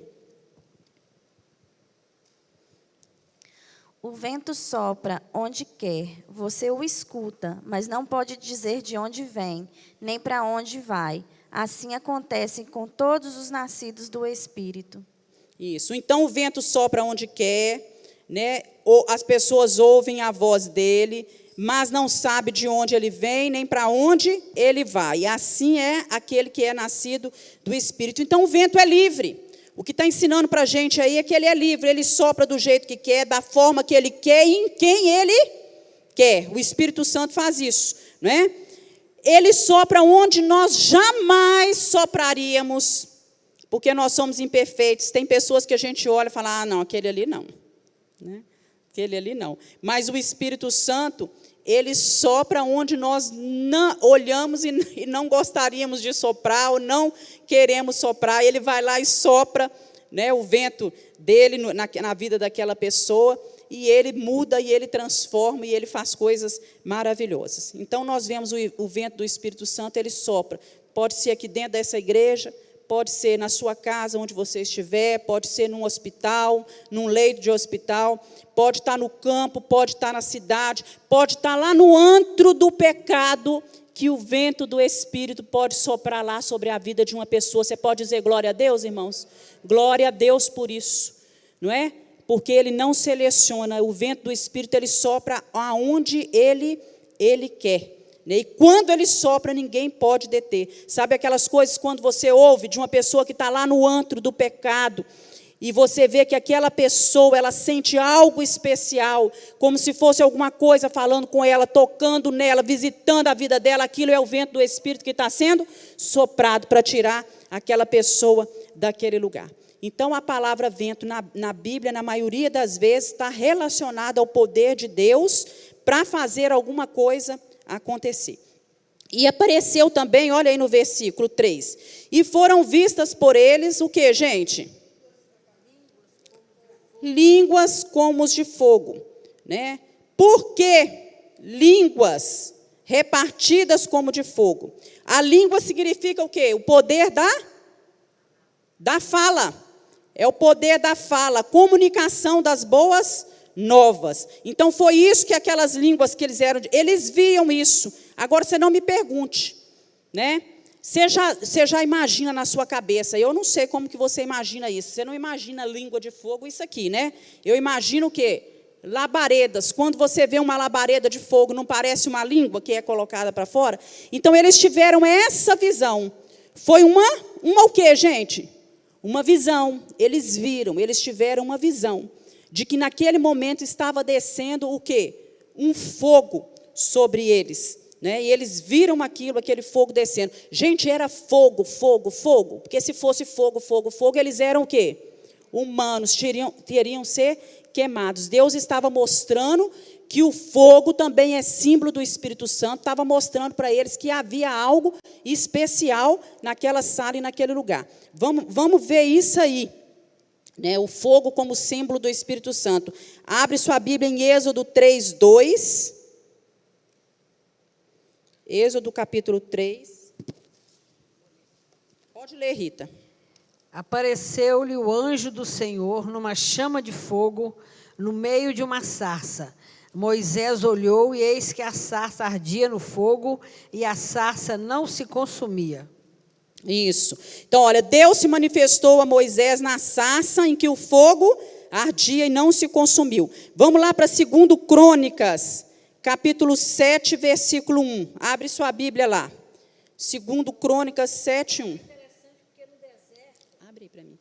O vento sopra onde quer, você o escuta, mas não pode dizer de onde vem, nem para onde vai. Assim acontece com todos os nascidos do Espírito. Isso, então o vento sopra onde quer, né? As pessoas ouvem a voz dele, mas não sabe de onde ele vem, nem para onde ele vai. E assim é aquele que é nascido do Espírito. Então o vento é livre. O que está ensinando para a gente aí é que ele é livre, ele sopra do jeito que quer, da forma que ele quer e em quem ele quer. O Espírito Santo faz isso, não é? Ele sopra onde nós jamais sopraríamos, porque nós somos imperfeitos. Tem pessoas que a gente olha e fala, ah, não, aquele ali não, né? Aquele ali não. Mas o Espírito Santo, ele sopra onde nós não olhamos e não gostaríamos de soprar, ou não queremos soprar. Ele vai lá e sopra, né, o vento dele na vida daquela pessoa, e ele muda, e ele transforma, e ele faz coisas maravilhosas. Então, nós vemos o vento do Espírito Santo, ele sopra. Pode ser aqui dentro dessa igreja, pode ser na sua casa, onde você estiver, pode ser num hospital, num leito de hospital, pode estar no campo, pode estar na cidade, pode estar lá no antro do pecado, que o vento do Espírito pode soprar lá sobre a vida de uma pessoa. Você pode dizer glória a Deus, irmãos? Glória a Deus por isso, não é? Porque ele não seleciona, o vento do Espírito, ele sopra aonde ele quer. E quando ele sopra, ninguém pode deter. Sabe aquelas coisas quando você ouve de uma pessoa que está lá no antro do pecado, e você vê que aquela pessoa, ela sente algo especial, como se fosse alguma coisa falando com ela, tocando nela, visitando a vida dela. Aquilo é o vento do Espírito que está sendo soprado para tirar aquela pessoa daquele lugar. Então, a palavra vento na Bíblia, na maioria das vezes, está relacionada ao poder de Deus para fazer alguma coisa acontecer. E apareceu também, olha aí no versículo 3, e foram vistas por eles o que, gente? Línguas como os de fogo, né? Por que línguas repartidas como de fogo? A língua significa o quê? O poder da fala. É o poder da fala, comunicação das boas novas. Então, foi isso que aquelas línguas que eles viam isso. Agora, você não me pergunte, né? Você já imagina na sua cabeça, eu não sei como que você imagina isso, você não imagina língua de fogo, isso aqui, né? Eu imagino o quê? Labaredas. Quando você vê uma labareda de fogo, não parece uma língua que é colocada para fora? Então, eles tiveram essa visão. Foi uma o quê, gente? Uma visão. Eles viram, eles tiveram uma visão de que naquele momento estava descendo o quê? Um fogo sobre eles, né? E eles viram aquele fogo descendo. Gente, era fogo, fogo, fogo. Porque se fosse fogo, fogo, fogo, eles eram o quê? Humanos, teriam ser queimados. Deus estava mostrando que o fogo também é símbolo do Espírito Santo, estava mostrando para eles que havia algo especial naquela sala e naquele lugar. Vamos ver isso aí, né? O fogo como símbolo do Espírito Santo. Abre sua Bíblia em Êxodo 3:2. Êxodo capítulo 3. Pode ler, Rita. Apareceu-lhe o anjo do Senhor numa chama de fogo no meio de uma sarça. Moisés olhou e eis que a sarça ardia no fogo e a sarça não se consumia. Isso. Então, olha, Deus se manifestou a Moisés na sarça em que o fogo ardia e não se consumiu. Vamos lá para 2 Crônicas, capítulo 7, versículo 1. Abre sua Bíblia lá. 2 Crônicas 7, 1. Abre aí para mim.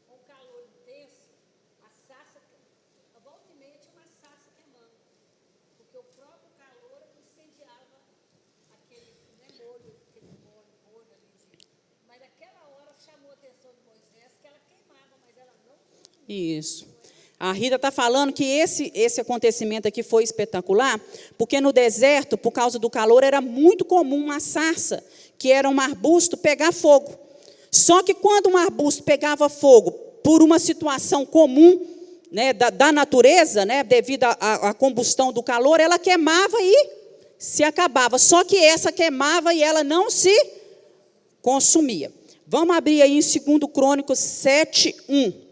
Isso. A Rita está falando que esse acontecimento aqui foi espetacular, porque no deserto, por causa do calor, era muito comum uma sarça, que era um arbusto, pegar fogo. Só que quando um arbusto pegava fogo, por uma situação comum, né, da natureza, né, devido à combustão do calor, ela queimava e se acabava. Só que essa queimava e ela não se consumia. Vamos abrir aí em 2 Crônicos 7, 1.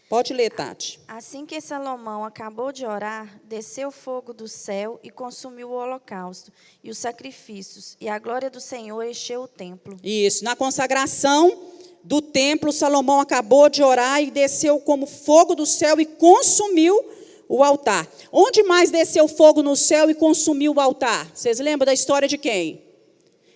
Pode ler, Tati. Assim que Salomão acabou de orar, desceu fogo do céu e consumiu o holocausto e os sacrifícios, e a glória do Senhor encheu o templo. Isso, na consagração do templo, Salomão acabou de orar e desceu como fogo do céu e consumiu o altar. Onde mais desceu fogo no céu e consumiu o altar? Vocês lembram da história de quem?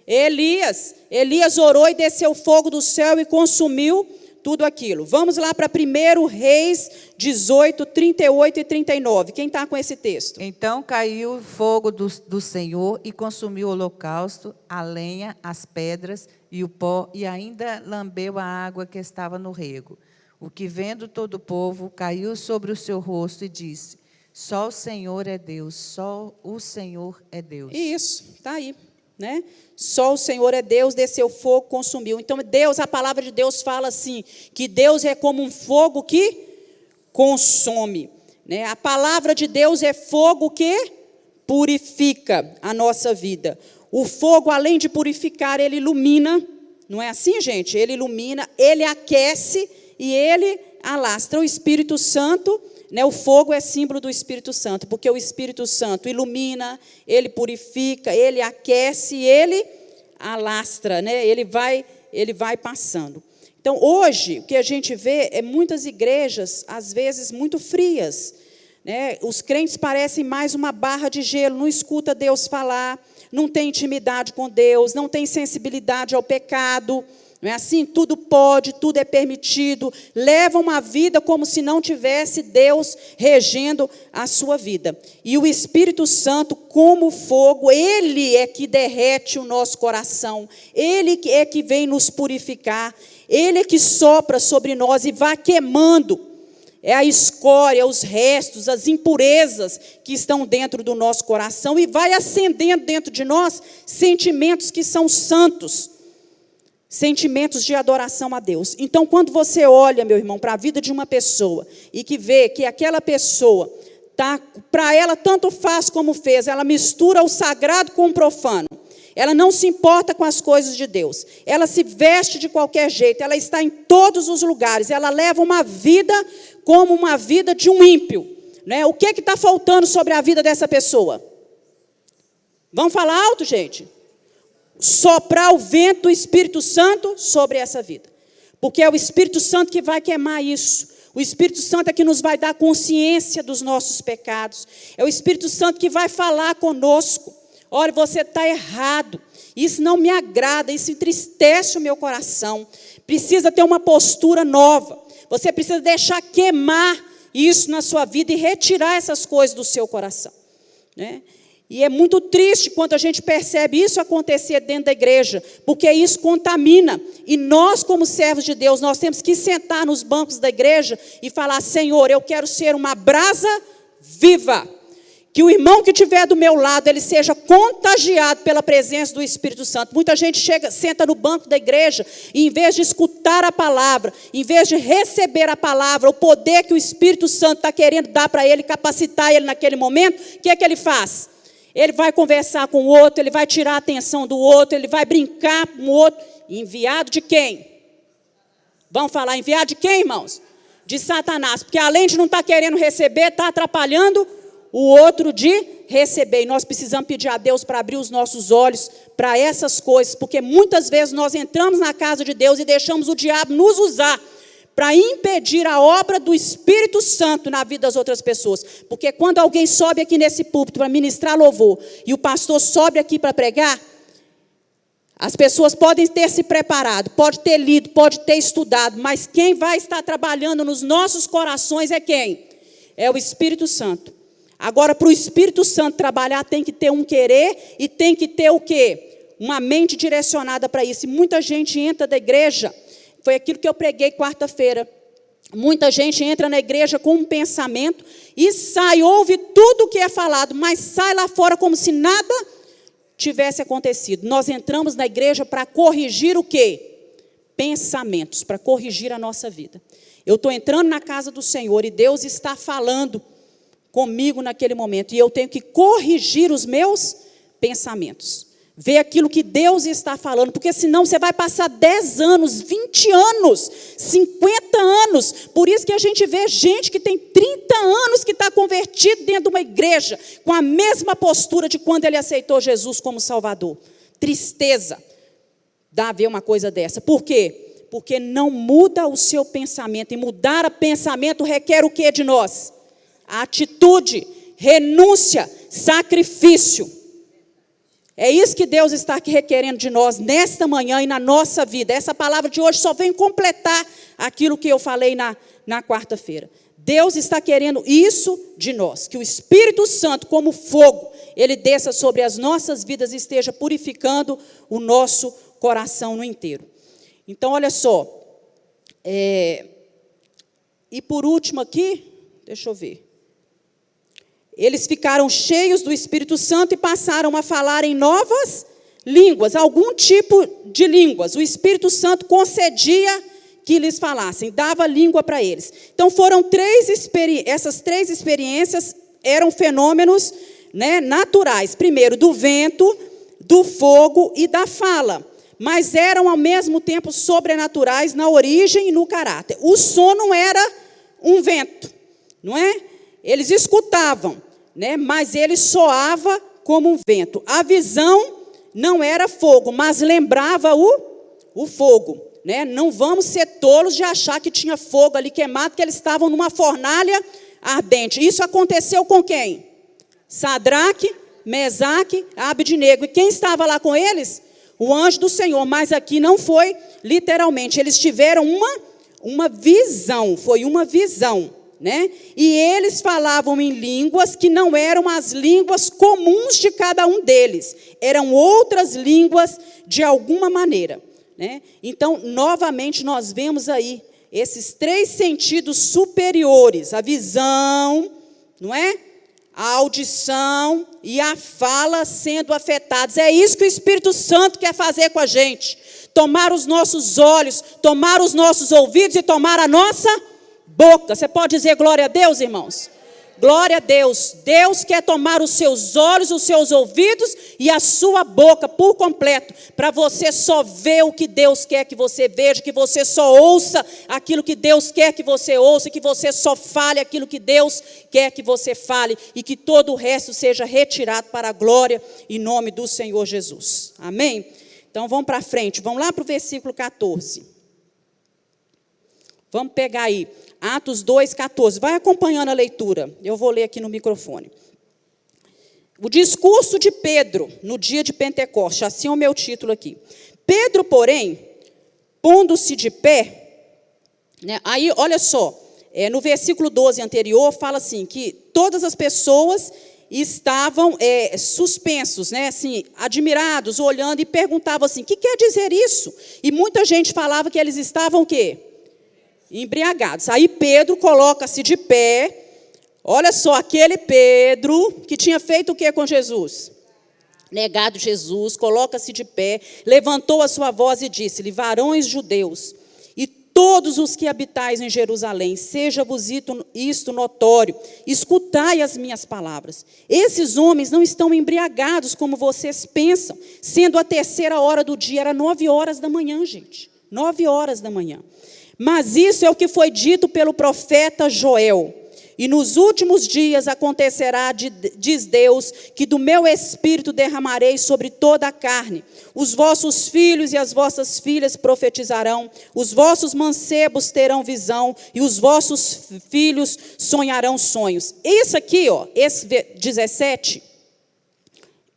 Elias. Elias orou e desceu fogo do céu e consumiu tudo aquilo. Vamos lá para 1 Reis 18, 38 e 39. Quem está com esse texto? Então caiu o fogo do Senhor e consumiu o holocausto, a lenha, as pedras e o pó, e ainda lambeu a água que estava no rego. O que, vendo todo o povo, caiu sobre o seu rosto e disse: só o Senhor é Deus, só o Senhor é Deus. Isso, está aí, né? Só o Senhor é Deus, desceu fogo, consumiu. Então, Deus, a palavra de Deus fala assim, que Deus é como um fogo que consome, né? A palavra de Deus é fogo que purifica a nossa vida. O fogo, além de purificar, ele ilumina, não é assim, gente? Ele ilumina, ele aquece e ele alastra. O Espírito Santo, né, o fogo é símbolo do Espírito Santo, porque o Espírito Santo ilumina, ele purifica, ele aquece, ele alastra, né, ele vai passando. Então, hoje, o que a gente vê é muitas igrejas, às vezes, muito frias, né? Os crentes parecem mais uma barra de gelo, não escuta Deus falar, não tem intimidade com Deus, não tem sensibilidade ao pecado. Não é assim? Tudo pode, tudo é permitido. Leva uma vida como se não tivesse Deus regendo a sua vida. E o Espírito Santo, como fogo, Ele é que derrete o nosso coração. Ele é que vem nos purificar. Ele é que sopra sobre nós e vai queimando. É a escória, os restos, as impurezas que estão dentro do nosso coração. E vai acendendo dentro de nós sentimentos que são santos. Sentimentos de adoração a Deus. Então, quando você olha, meu irmão, para a vida de uma pessoa e que vê que aquela pessoa, para ela tanto faz como fez, ela mistura o sagrado com o profano. Ela não se importa com as coisas de Deus. Ela se veste de qualquer jeito, ela está em todos os lugares. Ela leva uma vida como uma vida de um ímpio, né? O que está faltando sobre a vida dessa pessoa? Vamos falar alto, gente? Soprar o vento do Espírito Santo sobre essa vida. Porque é o Espírito Santo que vai queimar isso. O Espírito Santo é que nos vai dar consciência dos nossos pecados. É o Espírito Santo que vai falar conosco. Olha, você está errado. Isso não me agrada, isso entristece o meu coração. Precisa ter uma postura nova. Você precisa deixar queimar isso na sua vida e retirar essas coisas do seu coração, né? E é muito triste quando a gente percebe isso acontecer dentro da igreja, porque isso contamina. E nós, como servos de Deus, nós temos que sentar nos bancos da igreja e falar: Senhor, eu quero ser uma brasa viva. Que o irmão que estiver do meu lado, ele seja contagiado pela presença do Espírito Santo. Muita gente senta no banco da igreja e, em vez de escutar a palavra, em vez de receber a palavra, o poder que o Espírito Santo está querendo dar para ele, capacitar ele naquele momento, o que é que ele faz? Ele vai conversar com o outro, ele vai tirar a atenção do outro, ele vai brincar com o outro. Enviado de quem? Vamos falar enviado de quem, irmãos? De Satanás. Porque além de não estar querendo receber, está atrapalhando o outro de receber. E nós precisamos pedir a Deus para abrir os nossos olhos para essas coisas. Porque muitas vezes nós entramos na casa de Deus e deixamos o diabo nos usar para impedir a obra do Espírito Santo na vida das outras pessoas. Porque quando alguém sobe aqui nesse púlpito para ministrar louvor, e o pastor sobe aqui para pregar, as pessoas podem ter se preparado, pode ter lido, pode ter estudado, mas quem vai estar trabalhando nos nossos corações é quem? É o Espírito Santo. Agora, para o Espírito Santo trabalhar, tem que ter um querer e tem que ter o quê? Uma mente direcionada para isso. E muita gente entra da igreja. Foi aquilo que eu preguei quarta-feira. Muita gente entra na igreja com um pensamento e sai, ouve tudo o que é falado, mas sai lá fora como se nada tivesse acontecido. Nós entramos na igreja para corrigir o quê? Pensamentos, para corrigir a nossa vida. Eu estou entrando na casa do Senhor e Deus está falando comigo naquele momento. E eu tenho que corrigir os meus pensamentos. Ver aquilo que Deus está falando, porque senão você vai passar 10 anos, 20 anos, 50 anos. Por isso que a gente vê gente que tem 30 anos que está convertido dentro de uma igreja, com a mesma postura de quando ele aceitou Jesus como Salvador. Tristeza dá a ver uma coisa dessa. Por quê? Porque não muda o seu pensamento. E mudar o pensamento requer o que de nós? A atitude, renúncia, sacrifício. É isso que Deus está requerendo de nós nesta manhã e na nossa vida. Essa palavra de hoje só vem completar aquilo que eu falei na quarta-feira. Deus está querendo isso de nós, que o Espírito Santo, como fogo, ele desça sobre as nossas vidas e esteja purificando o nosso coração no inteiro. Então, olha só. E por último aqui, deixa eu ver. Eles ficaram cheios do Espírito Santo e passaram a falar em novas línguas, algum tipo de línguas. O Espírito Santo concedia que lhes falassem, dava língua para eles. Então foram essas três experiências eram fenômenos, né, naturais. Primeiro, do vento, do fogo e da fala. Mas eram ao mesmo tempo sobrenaturais na origem e no caráter. O som não era um vento, não é? Eles escutavam, né? Mas ele soava como um vento. A visão não era fogo, mas lembrava o fogo, né? Não vamos ser tolos de achar que tinha fogo ali queimado, que eles estavam numa fornalha ardente. Isso aconteceu com quem? Sadraque, Mesaque, Abednego. E quem estava lá com eles? O anjo do Senhor. Mas aqui não foi literalmente. Eles tiveram uma visão, foi uma visão. Né? E eles falavam em línguas que não eram as línguas comuns de cada um deles. Eram outras línguas de alguma maneira. Né? Então, novamente, nós vemos aí esses 3 sentidos superiores. A visão, não é? A audição e a fala sendo afetados. É isso que o Espírito Santo quer fazer com a gente. Tomar os nossos olhos, tomar os nossos ouvidos e tomar a nossa boca. Você pode dizer glória a Deus, irmãos? Glória a Deus. Deus quer tomar os seus olhos, os seus ouvidos e a sua boca por completo, para você só ver o que Deus quer que você veja, que você só ouça aquilo que Deus quer que você ouça, que você só fale aquilo que Deus quer que você fale e que todo o resto seja retirado para a glória e nome do Senhor Jesus. Amém? Então vamos para frente, vamos lá para o versículo 14. Vamos pegar aí. Atos 2,14. Vai acompanhando a leitura. Eu vou ler aqui no microfone. O discurso de Pedro no dia de Pentecostes. Assim é o meu título aqui. Pedro, porém, pondo-se de pé, né, aí, olha só, no versículo 12 anterior, fala assim, que todas as pessoas estavam suspensos, né, assim, admirados, olhando e perguntavam assim, o que quer dizer isso? E muita gente falava que eles estavam o quê? Embriagados. Aí Pedro coloca-se de pé. Olha só, aquele Pedro que tinha feito o que com Jesus? Negado Jesus, coloca-se de pé, levantou a sua voz e disse-lhe, varões judeus, e todos os que habitais em Jerusalém, seja-vos isto notório, escutai as minhas palavras. Esses homens não estão embriagados como vocês pensam, sendo a 3ª hora do dia, era 9 horas da manhã, gente, 9 horas da manhã. Mas isso é o que foi dito pelo profeta Joel. E nos últimos dias acontecerá, diz Deus, que do meu espírito derramarei sobre toda a carne. Os vossos filhos e as vossas filhas profetizarão, os vossos mancebos terão visão, e os vossos filhos sonharão sonhos. Isso aqui, ó, esse 17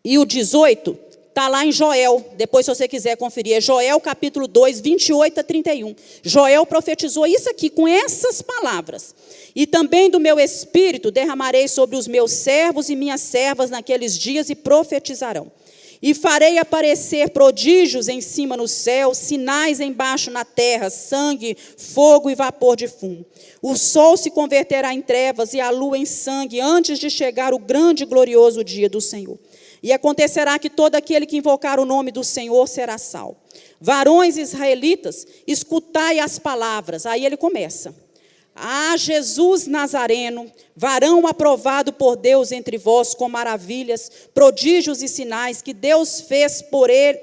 e o 18, está lá em Joel, depois se você quiser conferir, é Joel capítulo 2, 28 a 31. Joel profetizou isso aqui, com essas palavras. E também do meu espírito derramarei sobre os meus servos e minhas servas naqueles dias e profetizarão. E farei aparecer prodígios em cima no céu, sinais embaixo na terra, sangue, fogo e vapor de fumo. O sol se converterá em trevas e a lua em sangue, antes de chegar o grande e glorioso dia do Senhor. E acontecerá que todo aquele que invocar o nome do Senhor será salvo. Varões israelitas, escutai as palavras. Aí ele começa. Ah, Jesus Nazareno, varão aprovado por Deus entre vós com maravilhas, prodígios e sinais que Deus fez por ele,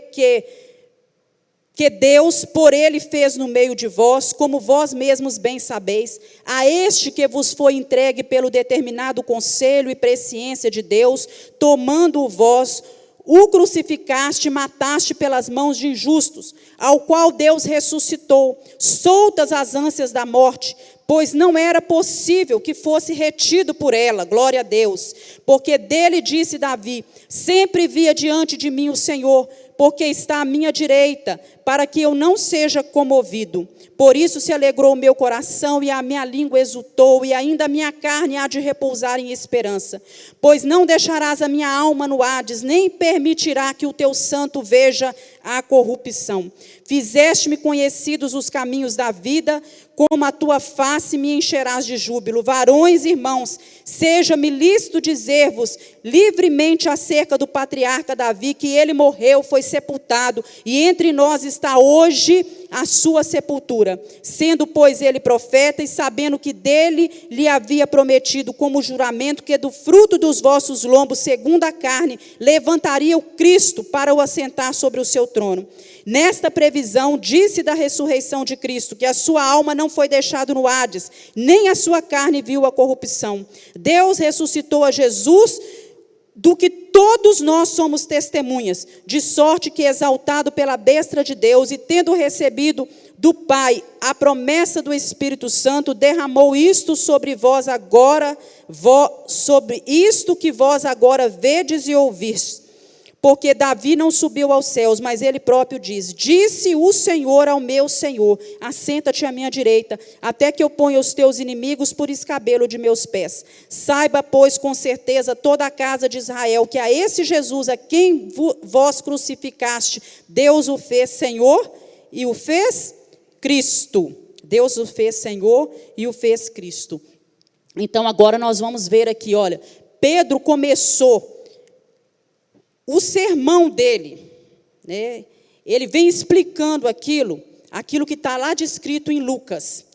que Deus por ele fez no meio de vós, como vós mesmos bem sabeis, a este que vos foi entregue pelo determinado conselho e presciência de Deus, tomando-o vós, o crucificaste e mataste pelas mãos de injustos, ao qual Deus ressuscitou, soltas as ânsias da morte, pois não era possível que fosse retido por ela, glória a Deus, porque dele disse Davi, sempre via diante de mim o Senhor, porque está à minha direita, para que eu não seja comovido. Por isso se alegrou o meu coração, e a minha língua exultou, e ainda a minha carne há de repousar em esperança. Pois não deixarás a minha alma no Hades, nem permitirá que o teu santo veja a corrupção. Fizeste-me conhecidos os caminhos da vida, como a tua face me encherás de júbilo. Varões, irmãos, seja-me lícito dizer-vos livremente acerca do patriarca Davi, que ele morreu, foi sepultado, e entre nós está hoje a sua sepultura. Sendo, pois, ele profeta, e sabendo que dele lhe havia prometido como juramento, que do fruto dos vossos lombos, segundo a carne, levantaria o Cristo para o assentar sobre o seu trono. Nesta previsão, disse da ressurreição de Cristo, que a sua alma não foi deixada no Hades, nem a sua carne viu a corrupção. Deus ressuscitou a Jesus, do que todos nós somos testemunhas, de sorte que, exaltado pela destra de Deus, e tendo recebido do Pai a promessa do Espírito Santo, derramou isto sobre vós agora, sobre isto que vós agora vedes e ouvistes. Porque Davi não subiu aos céus, mas ele próprio diz, disse o Senhor ao meu Senhor, assenta-te à minha direita, até que eu ponha os teus inimigos por escabelo de meus pés. Saiba, pois, com certeza toda a casa de Israel, que a esse Jesus, a quem vós crucificaste, Deus o fez Senhor e o fez Cristo. Deus o fez Senhor e o fez Cristo. Então agora nós vamos ver aqui, olha, Pedro começou o sermão dele, né? Ele vem explicando aquilo que está lá descrito em Lucas,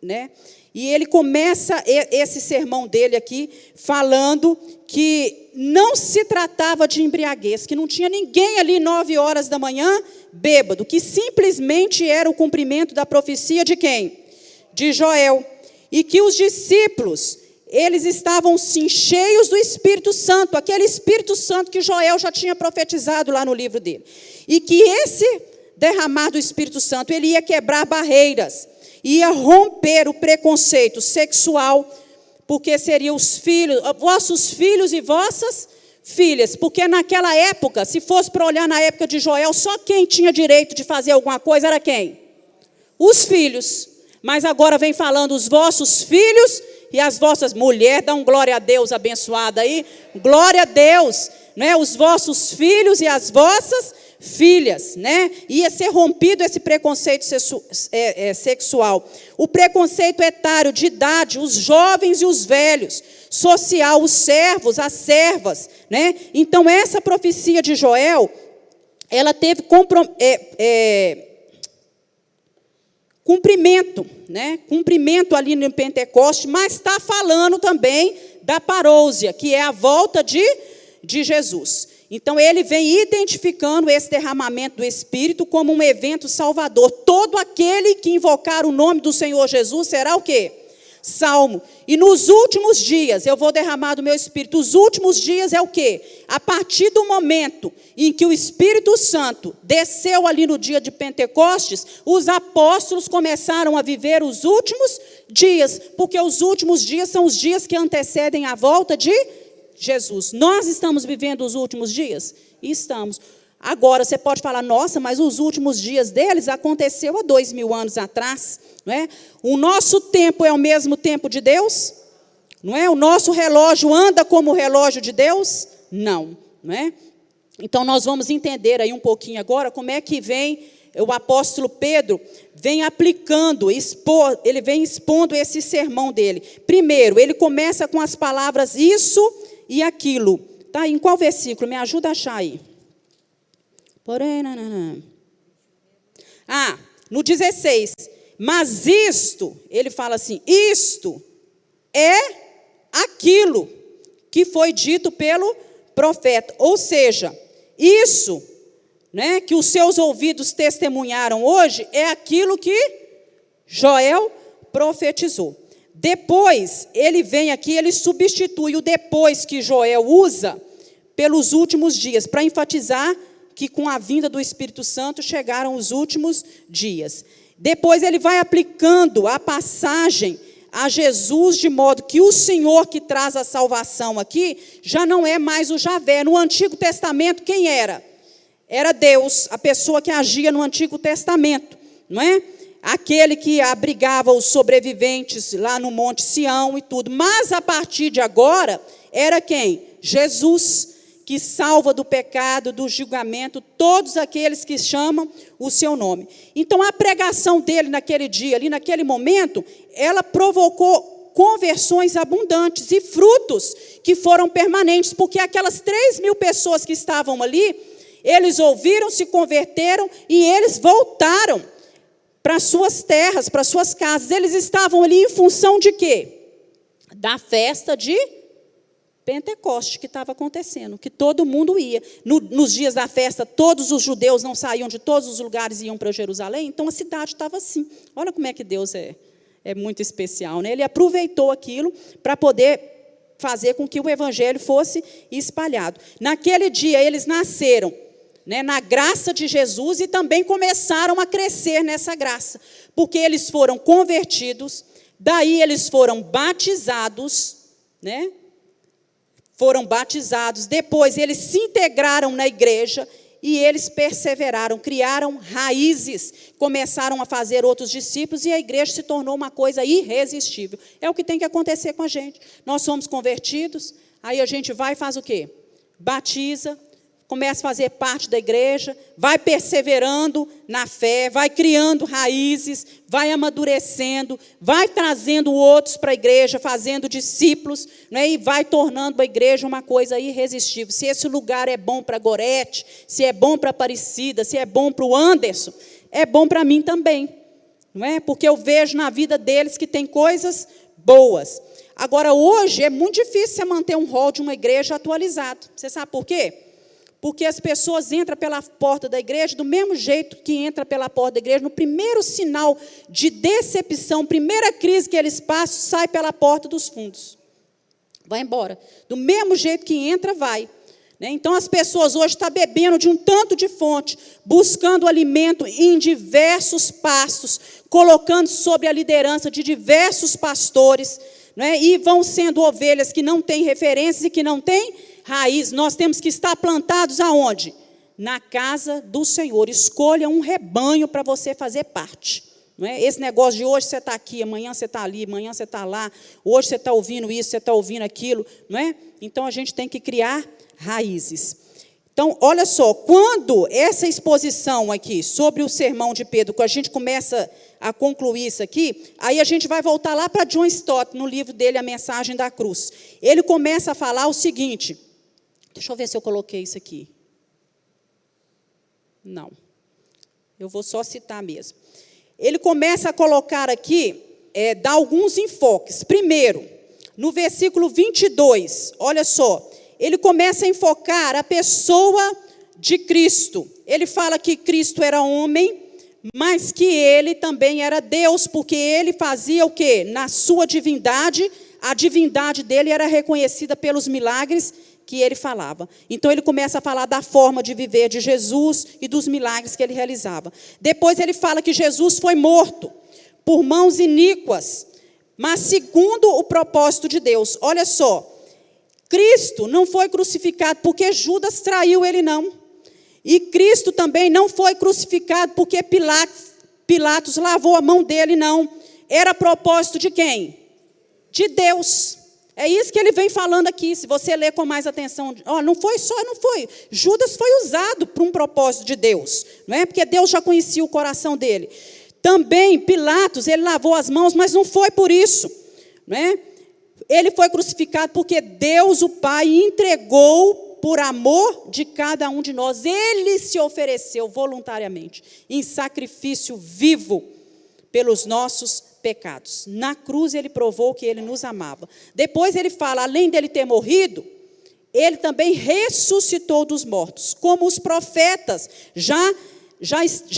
né? E ele começa esse sermão dele aqui falando que não se tratava de embriaguez, que não tinha ninguém ali 9 horas da manhã bêbado, que simplesmente era o cumprimento da profecia de quem? De Joel. E que os discípulos, eles estavam sim cheios do Espírito Santo, aquele Espírito Santo que Joel já tinha profetizado lá no livro dele. E que esse derramar do Espírito Santo, ele ia quebrar barreiras, ia romper o preconceito sexual, porque seriam os filhos, vossos filhos e vossas filhas, porque naquela época, se fosse para olhar na época de Joel, só quem tinha direito de fazer alguma coisa era quem? Os filhos. Mas agora vem falando os vossos filhos e as vossas mulheres, dá um glória a Deus abençoado aí, glória a Deus, né? Os vossos filhos e as vossas filhas, né? Ia ser rompido esse preconceito sexual. O preconceito etário, de idade, os jovens e os velhos, social, os servos, as servas, né? Então, essa profecia de Joel, ela teve cumprimento, né? Cumprimento ali no Pentecoste, mas está falando também da parousia, que é a volta de Jesus. Então, ele vem identificando esse derramamento do Espírito como um evento salvador. Todo aquele que invocar o nome do Senhor Jesus será o quê? Salmo. E nos últimos dias, eu vou derramar do meu Espírito. Os últimos dias é o quê? A partir do momento em que o Espírito Santo desceu ali no dia de Pentecostes, os apóstolos começaram a viver os últimos dias, porque os últimos dias são os dias que antecedem a volta de Jesus. Nós estamos vivendo os últimos dias? Estamos. Agora, você pode falar, nossa, mas os últimos dias deles aconteceu há 2000 anos atrás, não é? O nosso tempo é o mesmo tempo de Deus? Não é? O nosso relógio anda como o relógio de Deus? Não, não é? Então, nós vamos entender aí um pouquinho agora como é que vem o apóstolo Pedro, vem aplicando, ele vem expondo esse sermão dele. Primeiro, ele começa com as palavras isso e aquilo. Tá? Em qual versículo? Me ajuda a achar aí. Porém, no 16. Mas isto, ele fala assim, isto é aquilo que foi dito pelo profeta. Ou seja, isso, né, que os seus ouvidos testemunharam hoje, é aquilo que Joel profetizou. Depois, ele vem aqui, ele substitui o depois que Joel usa pelos últimos dias, para enfatizar que com a vinda do Espírito Santo chegaram os últimos dias. Depois ele vai aplicando a passagem a Jesus, de modo que o Senhor que traz a salvação aqui, já não é mais o Javé. No Antigo Testamento, quem era? Era Deus, a pessoa que agia no Antigo Testamento, não é? Aquele que abrigava os sobreviventes lá no Monte Sião e tudo. Mas a partir de agora, era quem? Jesus, que salva do pecado, do julgamento, todos aqueles que chamam o seu nome. Então, a pregação dele naquele dia, ali naquele momento, ela provocou conversões abundantes e frutos que foram permanentes, porque aquelas 3.000 pessoas que estavam ali, eles ouviram, se converteram e eles voltaram para suas terras, para suas casas. Eles estavam ali em função de quê? Da festa de Pentecoste que estava acontecendo, que todo mundo ia. Nos dias da festa, todos os judeus não saíam de todos os lugares e iam para Jerusalém, então a cidade estava assim. Olha como é que Deus é muito especial, né? Ele aproveitou aquilo para poder fazer com que o evangelho fosse espalhado. Naquele dia, eles nasceram, né, na graça de Jesus e também começaram a crescer nessa graça, porque eles foram convertidos, daí eles foram batizados, né? Foram batizados, depois eles se integraram na igreja e eles perseveraram, criaram raízes, começaram a fazer outros discípulos e a igreja se tornou uma coisa irresistível. É o que tem que acontecer com a gente. Nós somos convertidos, aí a gente vai e faz o quê? Batiza, começa a fazer parte da igreja, vai perseverando na fé, vai criando raízes, vai amadurecendo, vai trazendo outros para a igreja, fazendo discípulos, né, e vai tornando a igreja uma coisa irresistível. Se esse lugar é bom para Gorete, se é bom para Aparecida, se é bom para o Anderson, é bom para mim também, não é? Porque eu vejo na vida deles que tem coisas boas. Agora, hoje é muito difícil você manter um rol de uma igreja atualizado. Você sabe por quê? Porque as pessoas entram pela porta da igreja do mesmo jeito que entra pela porta da igreja. No primeiro sinal de decepção, primeira crise que eles passam, sai pela porta dos fundos. Vai embora. Do mesmo jeito que entra, vai. Né? Então, as pessoas hoje estão bebendo de um tanto de fonte, buscando alimento em diversos pastos, colocando sob a liderança de diversos pastores, né? E vão sendo ovelhas que não têm referências e que não têm raiz. Nós temos que estar plantados aonde? Na casa do Senhor. Escolha um rebanho para você fazer parte. Não é? Esse negócio de hoje você está aqui, amanhã você está ali, amanhã você está lá, hoje você está ouvindo isso, você está ouvindo aquilo, não é? Então, a gente tem que criar raízes. Então, olha só, quando essa exposição aqui sobre o sermão de Pedro, quando a gente começa a concluir isso aqui, aí a gente vai voltar lá para John Stott, no livro dele, A Mensagem da Cruz. Ele começa a falar o seguinte, deixa eu ver se eu coloquei isso aqui. Não, eu vou só citar mesmo. Ele começa a colocar aqui, dar alguns enfoques. Primeiro, no versículo 22, olha só, ele começa a enfocar a pessoa de Cristo. Ele fala que Cristo era homem, mas que ele também era Deus, porque ele fazia o quê? Na sua divindade, a divindade dele era reconhecida pelos milagres que ele falava. Então, ele começa a falar da forma de viver de Jesus e dos milagres que ele realizava. Depois, ele fala que Jesus foi morto por mãos iníquas, mas segundo o propósito de Deus. Olha só, Cristo não foi crucificado porque Judas traiu ele, não. E Cristo também não foi crucificado porque Pilatos lavou a mão dele, não. Era propósito de quem? De Deus. É isso que ele vem falando aqui, se você ler com mais atenção. Não foi. Judas foi usado para um propósito de Deus, não é? Porque Deus já conhecia o coração dele. Também Pilatos, ele lavou as mãos, mas não foi por isso, não é? Ele foi crucificado porque Deus, o Pai, entregou por amor de cada um de nós. Ele se ofereceu voluntariamente, em sacrifício vivo, pelos nossos pecados. Na cruz ele provou que ele nos amava. Depois ele fala, além dele ter morrido, ele também ressuscitou dos mortos, como os profetas já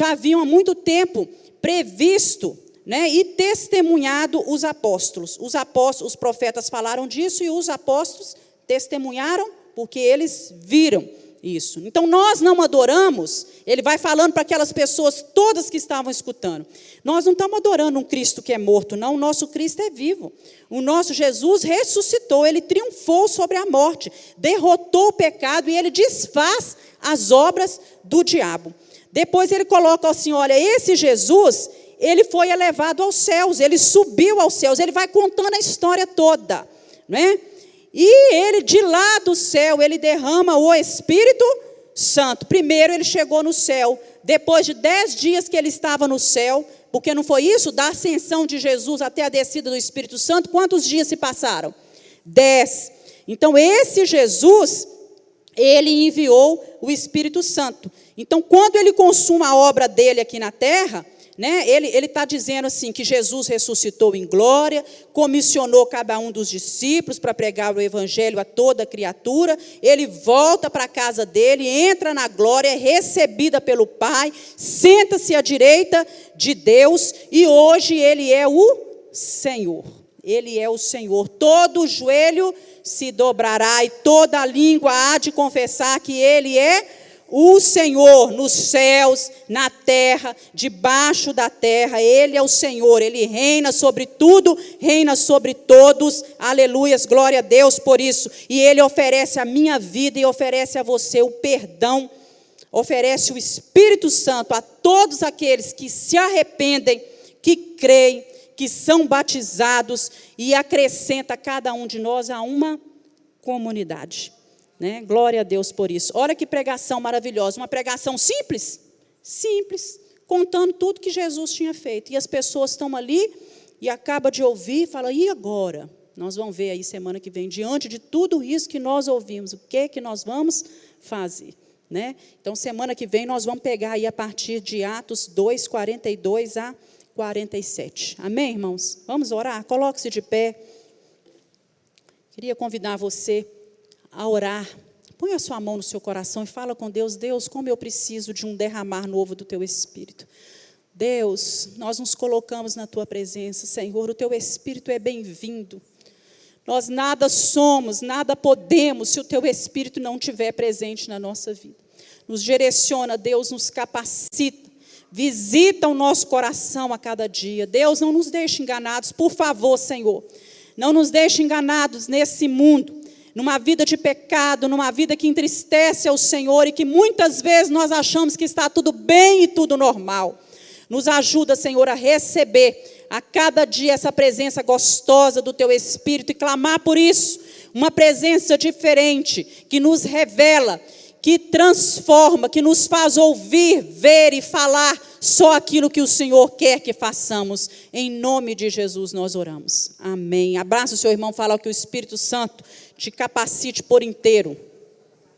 haviam há muito tempo previsto, né, e testemunhado os apóstolos. Os profetas falaram disso e os apóstolos testemunharam porque eles viram isso. Então, nós não adoramos, ele vai falando para aquelas pessoas todas que estavam escutando. Nós não estamos adorando um Cristo que é morto, não. O nosso Cristo é vivo. O nosso Jesus ressuscitou, ele triunfou sobre a morte, derrotou o pecado e ele desfaz as obras do diabo. Depois ele coloca assim, olha, esse Jesus, ele foi elevado aos céus, ele subiu aos céus, ele vai contando a história toda, não é? E ele, de lá do céu, ele derrama o Espírito Santo. Primeiro ele chegou no céu, depois de 10 dias que ele estava no céu, porque não foi isso? Da ascensão de Jesus até a descida do Espírito Santo, quantos dias se passaram? 10. Então, esse Jesus, ele enviou o Espírito Santo. Então, quando ele consuma a obra dele aqui na terra, né, ele está dizendo assim, que Jesus ressuscitou em glória, comissionou cada um dos discípulos para pregar o evangelho a toda criatura, ele volta para a casa dele, entra na glória, é recebida pelo Pai, senta-se à direita de Deus, e hoje ele é o Senhor. Ele é o Senhor. Todo joelho se dobrará e toda língua há de confessar que ele é o Senhor, nos céus, na terra, debaixo da terra. Ele é o Senhor, ele reina sobre tudo, reina sobre todos. Aleluias, glória a Deus por isso. E ele oferece a minha vida e oferece a você o perdão, oferece o Espírito Santo a todos aqueles que se arrependem, que creem, que são batizados, e acrescenta a cada um de nós a uma comunidade. Né? Glória a Deus por isso. Olha que pregação maravilhosa. Uma pregação simples, contando tudo que Jesus tinha feito. E as pessoas estão ali e acabam de ouvir e falam, e agora? Nós vamos ver aí semana que vem, diante de tudo isso que nós ouvimos, o que nós vamos fazer? Né? Então, semana que vem, nós vamos pegar aí a partir de Atos 2, 42 a 47. Amém, irmãos? Vamos orar? Coloque-se de pé. Queria convidar você a orar. Põe a sua mão no seu coração e fala com Deus, Deus, como eu preciso de um derramar novo do Teu Espírito. Deus, nós nos colocamos na Tua presença, Senhor, o Teu Espírito é bem-vindo. Nós nada somos, nada podemos se o Teu Espírito não estiver presente na nossa vida. Nos direciona, Deus, nos capacita, visita o nosso coração a cada dia. Deus, não nos deixe enganados, por favor, Senhor. Não nos deixe enganados nesse mundo, numa vida de pecado, numa vida que entristece ao Senhor e que muitas vezes nós achamos que está tudo bem e tudo normal. Nos ajuda, Senhor, a receber a cada dia essa presença gostosa do Teu Espírito e clamar por isso. Uma presença diferente, que nos revela, que transforma, que nos faz ouvir, ver e falar só aquilo que o Senhor quer que façamos. Em nome de Jesus nós oramos. Amém. Abraça o seu irmão, fala que o Espírito Santo te capacite por inteiro.